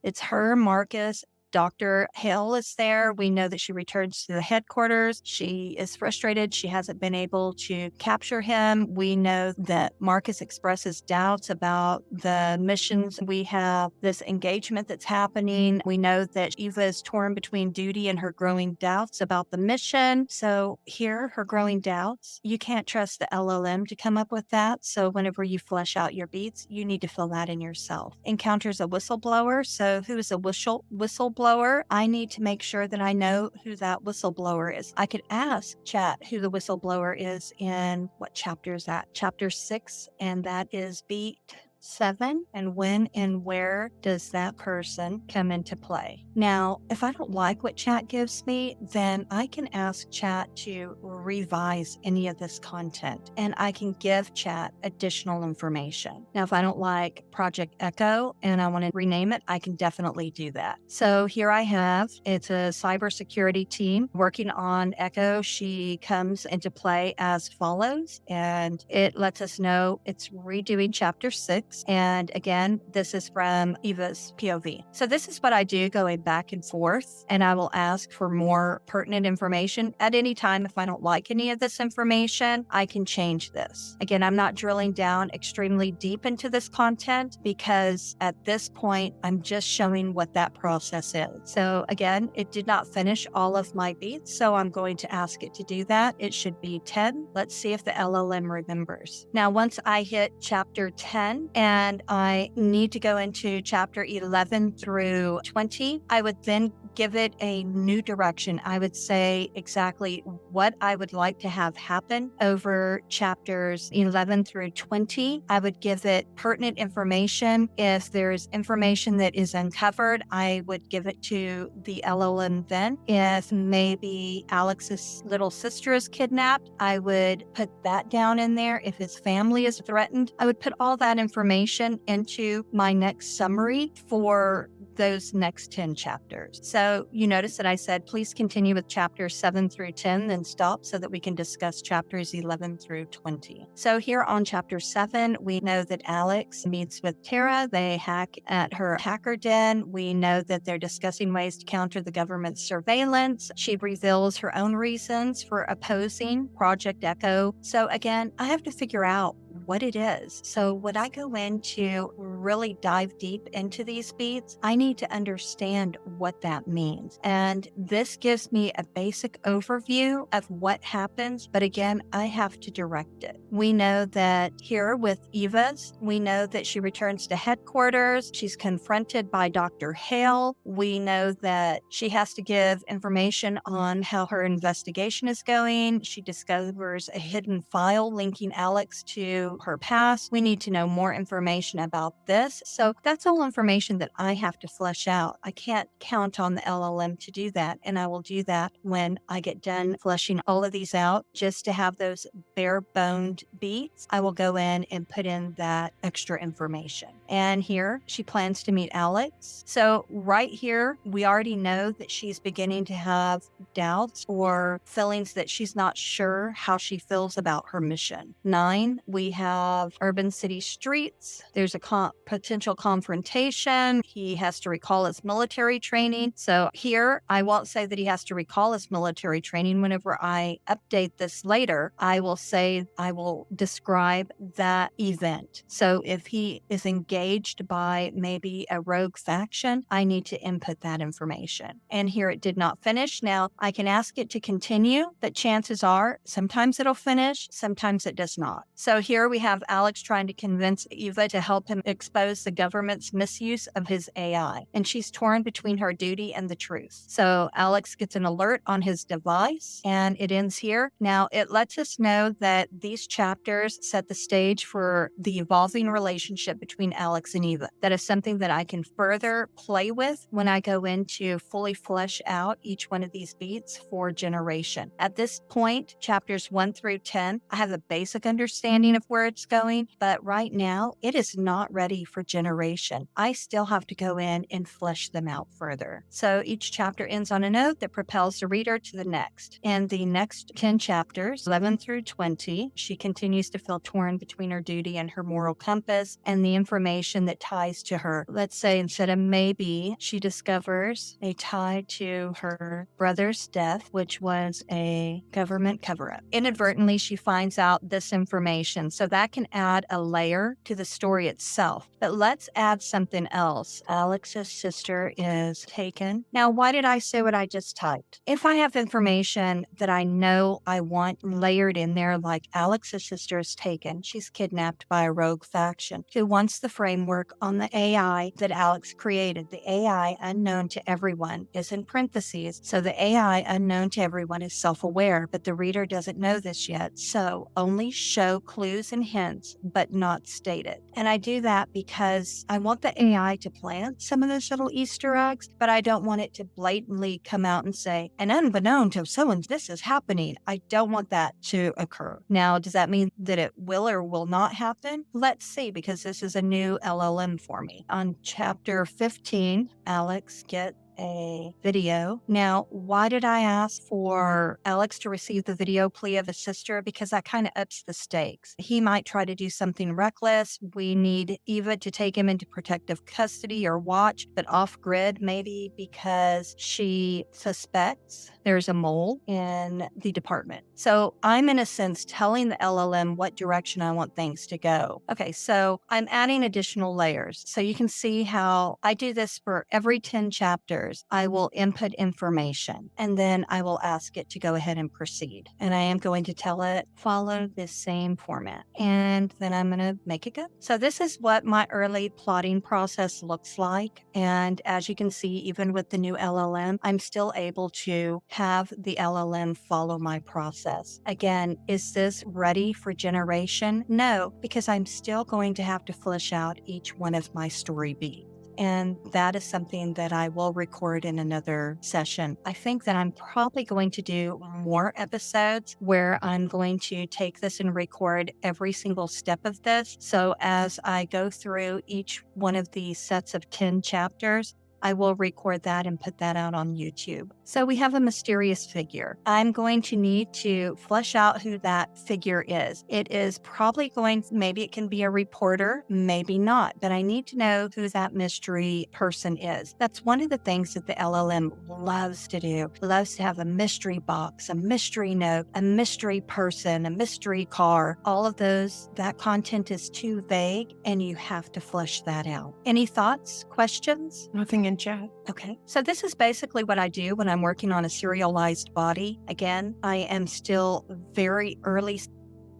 It's her, Marcus, Dr. Hale is there. We know that she returns to the headquarters. She is frustrated. She hasn't been able to capture him. We know that Marcus expresses doubts about the missions. We have this engagement that's happening. We know that Eva is torn between duty and her growing doubts about the mission. So here, her growing doubts, you can't trust the LLM to come up with that. So whenever you flesh out your beats, you need to fill that in yourself. Encounters a whistleblower. So who is a whistleblower? I need to make sure that I know who that whistleblower is. I could ask Chat who the whistleblower is in, what chapter is that? Chapter 6, and that is beat 7. And when and where does that person come into play? Now, if I don't like what Chat gives me, then I can ask Chat to revise any of this content, and I can give Chat additional information. Now, if I don't like Project Echo and I want to rename it, I can definitely do that. So here I have, it's a cybersecurity team working on Echo. She comes into play as follows, and it lets us know it's redoing chapter 6. And again, this is from Eva's POV. So this is what I do going back and forth, and I will ask for more pertinent information at any time. If I don't like any of this information, I can change this. Again, I'm not drilling down extremely deep into this content because at this point, I'm just showing what that process is. So again, it did not finish all of my beats, so I'm going to ask it to do that. It should be 10. Let's see if the LLM remembers. Now, once I hit chapter 10, and I need to go into chapter 11 through 20, I would then give it a new direction. I would say exactly what I would like to have happen over chapters 11 through 20. I would give it pertinent information. If there's information that is uncovered, I would give it to the LLM then. If maybe Alex's little sister is kidnapped, I would put that down in there. If his family is threatened, I would put all that information into my next summary for those next 10 chapters. So you notice that I said, please continue with chapters 7 through 10, then stop so that we can discuss chapters 11 through 20. So here on chapter 7, we know that Alex meets with Tara. They hack at her hacker den. We know that they're discussing ways to counter the government's surveillance. She reveals her own reasons for opposing Project Echo. So again, I have to figure out what it is. So when I go in to really dive deep into these beats, I need to understand what that means. And this gives me a basic overview of what happens, but again, I have to direct it. We know that here with Eva's, we know that she returns to headquarters. She's confronted by Dr. Hale. We know that she has to give information on how her investigation is going. She discovers a hidden file linking Alex to her past. We need to know more information about this. So that's all information that I have to flesh out. I can't count on the LLM to do that. And I will do that when I get done fleshing all of these out. Just to have those bare boned beats, I will go in and put in that extra information. And here she plans to meet Alex. So right here, we already know that she's beginning to have doubts or feelings that she's not sure how she feels about her mission. 9, we have urban city streets. There's a potential confrontation. He has to recall his military training. So here, I won't say that he has to recall his military training. Whenever I update this later, I will describe that event. So if he is engaged by maybe a rogue faction, I need to input that information. And here it did not finish. Now I can ask it to continue, but chances are sometimes it'll finish, sometimes it does not. So here we have Alex trying to convince Eva to help him expose the government's misuse of his AI. And she's torn between her duty and the truth. So Alex gets an alert on his device and it ends here. Now it lets us know that these chapters set the stage for the evolving relationship between Alex and Eva. That is something that I can further play with when I go in to fully flesh out each one of these beats for generation. At this point, chapters 1 through 10, I have a basic understanding of where it's going, but right now it is not ready for generation. I still have to go in and flesh them out further. So each chapter ends on a note that propels the reader to the next. In the next 10 chapters, 11 through 20, she continues to feel torn between her duty and her moral compass and the information that ties to her. Let's say instead of maybe, she discovers a tie to her brother's death, which was a government cover-up. Inadvertently, she finds out this information. So that can add a layer to the story itself. But let's add something else. Alex's sister is taken. Now, why did I say what I just typed? If I have information that I know I want layered in there, like Alex's sister is taken, she's kidnapped by a rogue faction who wants the framework on the AI that Alex created. The AI unknown to everyone is in parentheses. So the AI unknown to everyone is self-aware, but the reader doesn't know this yet. So only show clues and hints, but not state it. And I do that because I want the AI to plant some of those little Easter eggs, but I don't want it to blatantly come out and say, and unbeknown to someone, this is happening. I don't want that to occur. Now, does that mean that it will or will not happen? Let's see, because this is a new LLM for me. On chapter 15, Alex gets a video. Now, why did I ask for Alex to receive the video plea of his sister? Because that kind of ups the stakes. He might try to do something reckless. We need Eva to take him into protective custody or watch, but off grid, maybe because she suspects there's a mole in the department. So I'm in a sense telling the LLM what direction I want things to go. Okay, so I'm adding additional layers. So you can see how I do this for every 10 chapters. I will input information and then I will ask it to go ahead and proceed. And I am going to tell it, follow this same format. And then I'm going to make it go. So this is what my early plotting process looks like. And as you can see, even with the new LLM, I'm still able to have the LLM follow my process. Again, is this ready for generation? No, because I'm still going to have to flesh out each one of my story beats. And that is something that I will record in another session. I think that I'm probably going to do more episodes where I'm going to take this and record every single step of this. So as I go through each one of these sets of 10 chapters, I will record that and put that out on YouTube. So we have a mysterious figure. I'm going to need to flesh out who that figure is. It is probably maybe it can be a reporter, maybe not, but I need to know who that mystery person is. That's one of the things that the LLM loves to do. It loves to have a mystery box, a mystery note, a mystery person, a mystery car. All of those, that content is too vague and you have to flesh that out. Any thoughts, questions? Nothing in chat. Okay. So this is basically what I do when I'm working on a serialized body. Again, I am still very early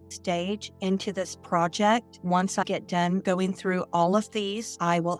stage into this project. Once I get done going through all of these, I will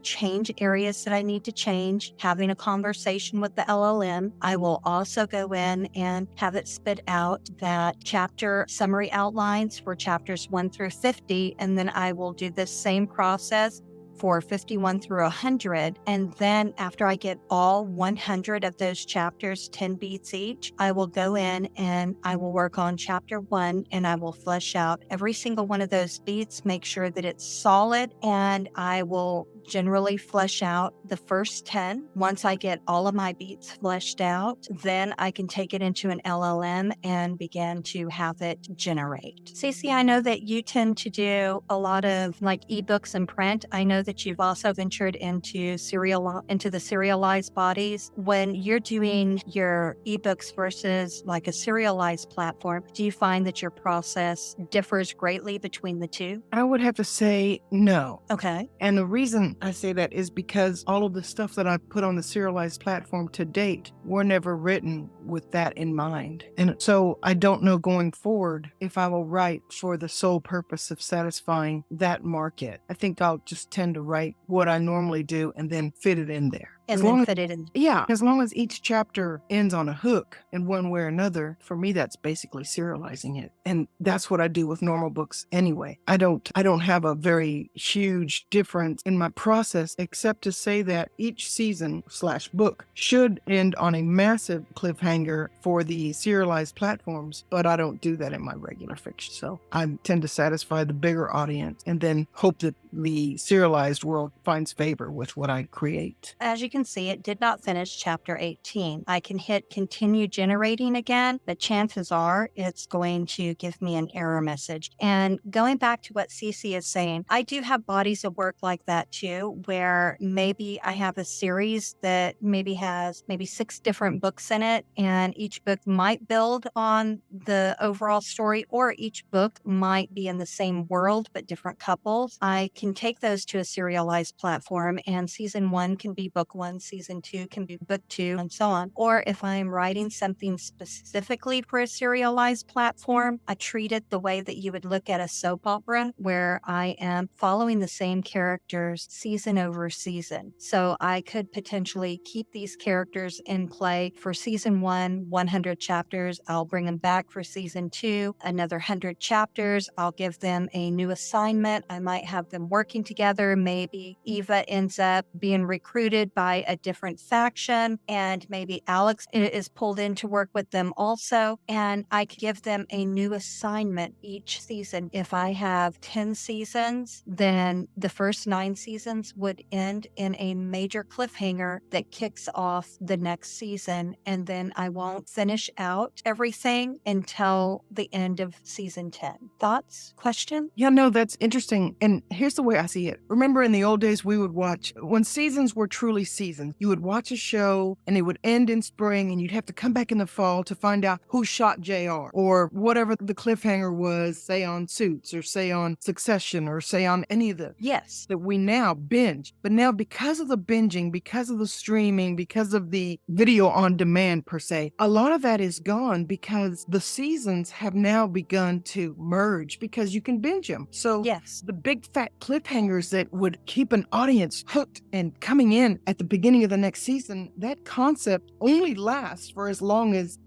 change areas that I need to change, having a conversation with the LLM. I will also go in and have it spit out that chapter summary outlines for chapters 1 through 50. And then I will do this same process for 51 through 100. And then after I get all 100 of those chapters, 10 beats each, I will go in and I will work on chapter 1 and I will flesh out every single one of those beats, make sure that it's solid, and I will generally flesh out the first 10. Once I get all of my beats fleshed out, then I can take it into an LLM and begin to have it generate. Cece, I know that you tend to do a lot of like eBooks and print. I know that you've also ventured into the serialized bodies. When you're doing your eBooks versus like a serialized platform, do you find that your process differs greatly between the two? I would have to say no. Okay. And the reason I say that is because all of the stuff that I've put on the serialized platform to date were never written with that in mind. And so I don't know going forward if I will write for the sole purpose of satisfying that market. I think I'll just tend to write what I normally do and then fit it in there. And then fit it in. Yeah, as long as each chapter ends on a hook in one way or another, for me, that's basically serializing it. And that's what I do with normal books anyway. I don't have a very huge difference in my process, except to say that each season/book should end on a massive cliffhanger for the serialized platforms, but I don't do that in my regular fiction. So I tend to satisfy the bigger audience and then hope that the serialized world finds favor with what I create. As you can see, it did not finish chapter 18. I can hit continue generating again, but chances are it's going to give me an error message. And going back to what Cece is saying, I do have bodies of work like that too, where maybe I have a series that maybe has 6 different books in it, and each book might build on the overall story, or each book might be in the same world but different couples. I can take those to a serialized platform, and season 1 can be book 1, season 2 can be book 2, and so on. Or if I'm writing something specifically for a serialized platform, I treat it the way that you would look at a soap opera, where I am following the same characters season over season. So I could potentially keep these characters in play for season 1, 100 chapters. I'll bring them back for season 2, another 100 chapters. I'll give them a new assignment. I might have them working together. Maybe Eva ends up being recruited by a different faction, and maybe Alex is pulled in to work with them also. And I could give them a new assignment each season. If I have 10 seasons, then the first 9 seasons would end in a major cliffhanger that kicks off the next season. And then I won't finish out everything until the end of season 10. Thoughts? Question? Yeah, no, that's interesting. And here's the way I see it. Remember in the old days, we would watch, when seasons were truly seasons, you would watch a show and it would end in spring and you'd have to come back in the fall to find out who shot JR, or whatever the cliffhanger was, say on Suits, or say on Succession, or say on any of the Yes. that we now binge. But now, because of the binging, because of the streaming, because of the video on demand per se, a lot of that is gone because the seasons have now begun to merge because you can binge them. So Yes. the big fat cliffhangers that would keep an audience hooked and coming in at the beginning of the next season, that concept only lasts for as long as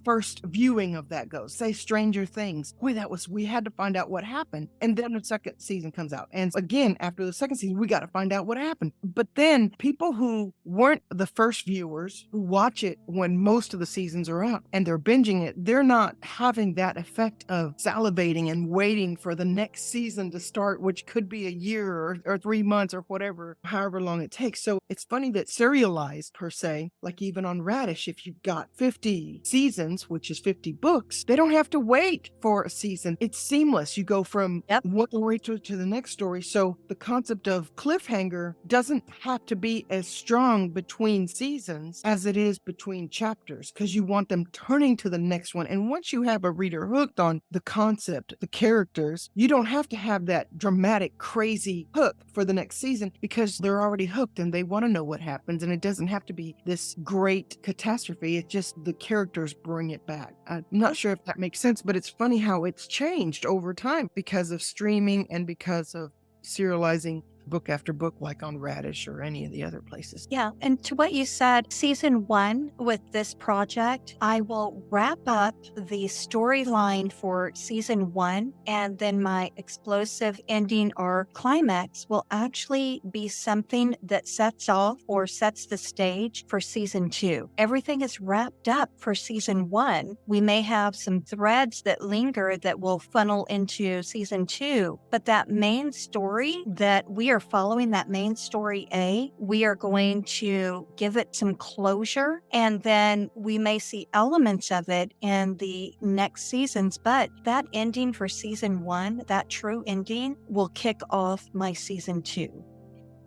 first viewing of that goes. Say Stranger Things. Boy, we had to find out what happened. And then the second season comes out. And again, after the second season, we got to find out what happened. But then people who weren't the first viewers who watch it when most of the seasons are out and they're binging it, they're not having that effect of salivating and waiting for the next season to start, which could be a year or 3 months or whatever, however long it takes. So it's funny that Serialized per se, like even on Radish, if you've got 50 seasons, which is 50 books, they don't have to wait for a season. It's seamless. You go from one story to the next story. So the concept of cliffhanger doesn't have to be as strong between seasons as it is between chapters, because you want them turning to the next one. And once you have a reader hooked on the concept, the characters, you don't have to have that dramatic, crazy hook for the next season because they're already hooked and they want to know what happens. And it doesn't have to be this great catastrophe. It's just the characters bring it back. I'm not sure if that makes sense, but it's funny how it's changed over time because of streaming and because of serializing book after book, like on Radish or any of the other places. Yeah. And to what you said, season 1 with this project, I will wrap up the storyline for season 1, and then my explosive ending or climax will actually be something that sets off or sets the stage for season 2. Everything is wrapped up for season 1. We may have some threads that linger that will funnel into season 2, but that main story that we are following, that main story A, we are going to give it some closure, and then we may see elements of it in the next seasons, but that ending for season 1, that true ending, will kick off my season 2.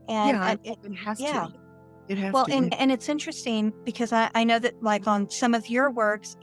And It has yeah. to. It has Well, to. and it's interesting because I know that like on some of your works,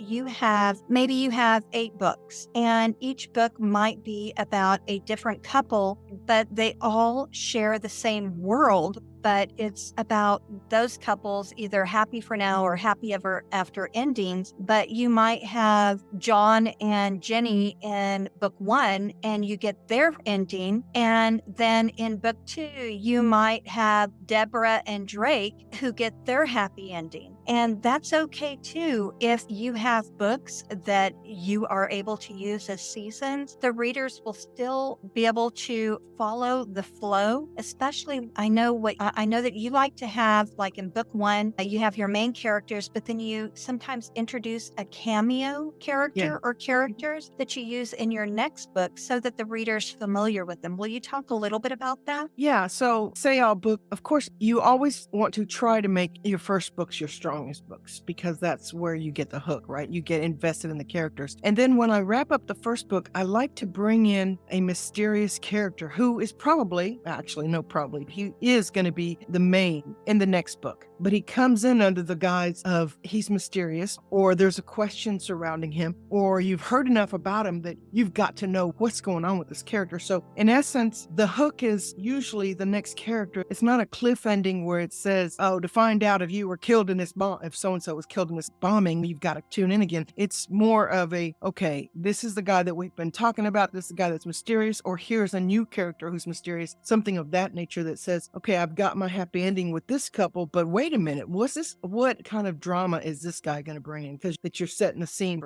maybe you have 8 books, and each book might be about a different couple, but they all share the same world. But it's about those couples either happy for now or happy ever after endings. But you might have John and Jenny in book 1 and you get their ending. And then in book 2, you might have Deborah and Drake who get their happy ending. And that's okay too. If you have books that you are able to use as seasons, the readers will still be able to follow the flow. Especially, I know that you like to have, like in book 1, you have your main characters, but then you sometimes introduce a cameo character or characters that you use in your next book so that the reader's familiar with them. Will you talk a little bit about that? Yeah. So say our book, of course, you always want to try to make your first books your strongest books because that's where you get the hook, right? You get invested in the characters. And then when I wrap up the first book, I like to bring in a mysterious character who is he is going to be the main in the next book. But he comes in under the guise of he's mysterious, or there's a question surrounding him, or you've heard enough about him that you've got to know what's going on with this character. So in essence, the hook is usually the next character. It's not a cliff ending where it says, oh, to find out if you were killed in this bomb, if so-and-so was killed in this bombing, you've got to tune in again. It's more of okay, this is the guy that we've been talking about. This is the guy that's mysterious, or here's a new character who's mysterious, something of that nature that says, okay, I've got my happy ending with this couple, but wait a minute, what kind of drama is this guy going to bring in? Because that you're setting the scene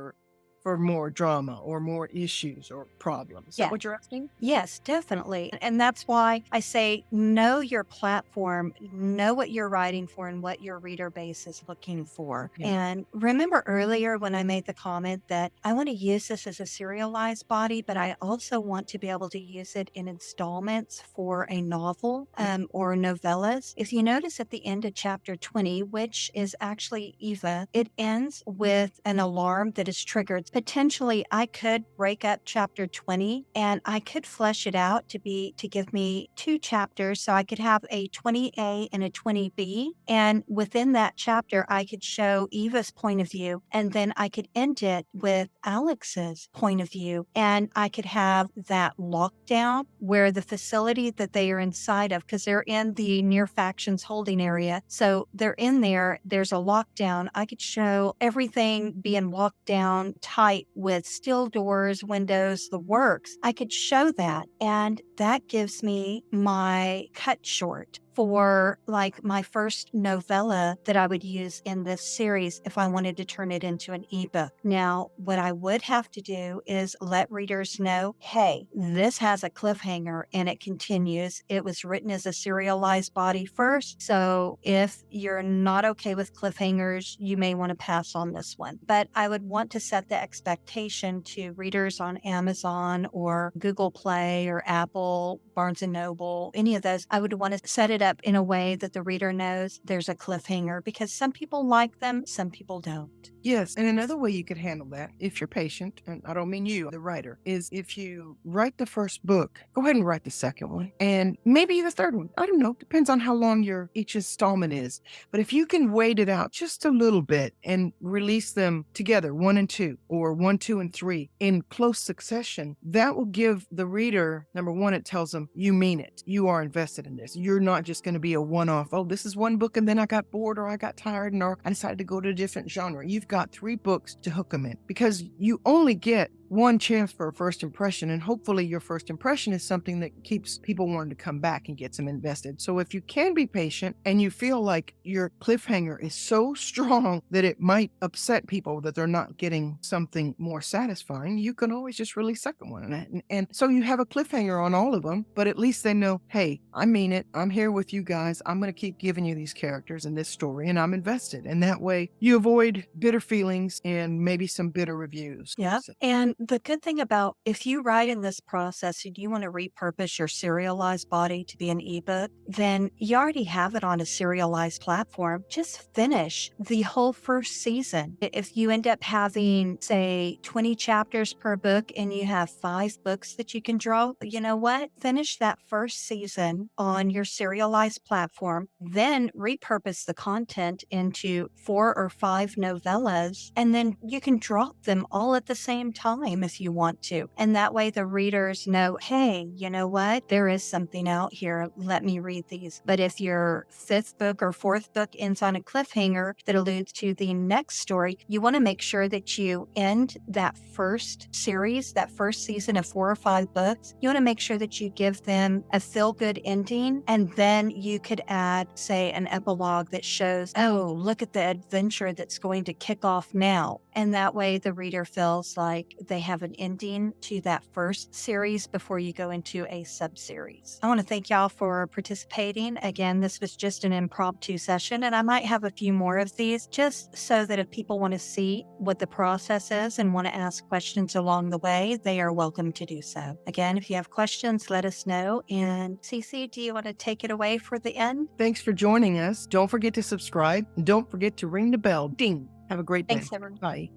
for more drama or more issues or problems. Is that what you're asking? Yes, definitely. And that's why I say know your platform, know what you're writing for and what your reader base is looking for. Yeah. And remember earlier when I made the comment that I want to use this as a serialized body, but I also want to be able to use it in installments for a novel or novellas. If you notice at the end of chapter 20, which is actually Eva, it ends with an alarm that is triggered. Potentially, I could break up chapter 20 and I could flesh it out to give me 2 chapters. So I could have a 20A and a 20B. And within that chapter, I could show Eva's point of view. And then I could end it with Alex's point of view. And I could have that lockdown where the facility that they are inside of, because they're in the near factions holding area. So they're in there. There's a lockdown. I could show everything being locked down tight with steel doors, windows, the works. I could show that. And that gives me my cut short. for like my first novella that I would use in this series if I wanted to turn it into an ebook. Now, what I would have to do is let readers know, hey, this has a cliffhanger and it continues. It was written as a serialized body first. So if you're not okay with cliffhangers, you may want to pass on this one. But I would want to set the expectation to readers on Amazon or Google Play or Apple, Barnes and Noble, any of those. I would want to set it up in a way that the reader knows there's a cliffhanger, because some people like them, some people don't. Yes. And another way you could handle that, if you're patient, and I don't mean you, the writer, is if you write the first book, go ahead and write the second one and maybe the third one. I don't know. Depends on how long each installment is. But if you can wait it out just a little bit and release them together, 1 and 2, or 1, 2, and 3 in close succession, that will give the reader, number one, it tells them you mean it. You are invested in this. You're not just going to be a one-off. Oh, this is one book and then I got bored or I got tired or I decided to go to a different genre. You've got 3 books to hook them in, because you only get one chance for a first impression, and hopefully your first impression is something that keeps people wanting to come back and gets them invested. So if you can be patient and you feel like your cliffhanger is so strong that it might upset people that they're not getting something more satisfying, you can always just release second one. And so you have a cliffhanger on all of them, but at least they know, hey, I mean it. I'm here with you guys. I'm going to keep giving you these characters and this story, and I'm invested. And that way you avoid bitter feelings and maybe some bitter reviews. Yeah. So, And the good thing about if you write in this process and you want to repurpose your serialized body to be an ebook, then you already have it on a serialized platform. Just finish the whole first season. If you end up having, say, 20 chapters per book and you have 5 books that you can draw, you know what? Finish that first season on your serialized platform, then repurpose the content into 4 or 5 novellas, and then you can drop them all at the same time if you want to. And that way the readers know, hey, you know what? There is something out here. Let me read these. But if your 5th book or 4th book ends on a cliffhanger that alludes to the next story, you want to make sure that you end that first series, that first season of 4 or 5 books. You want to make sure that you give them a feel-good ending, and then you could add, say, an epilogue that shows, oh, look at the adventure that's going to kick off now. And that way the reader feels like they have an ending to that first series before you go into a sub-series. I want to thank y'all for participating. Again, this was just an impromptu session, and I might have a few more of these just so that if people want to see what the process is and want to ask questions along the way, they are welcome to do so. Again, if you have questions, let us know. And Cece, do you want to take it away for the end? thanks for joining us. Don't forget to subscribe. And don't forget to ring the bell. Ding. Have a great day. Thanks, everyone. Bye.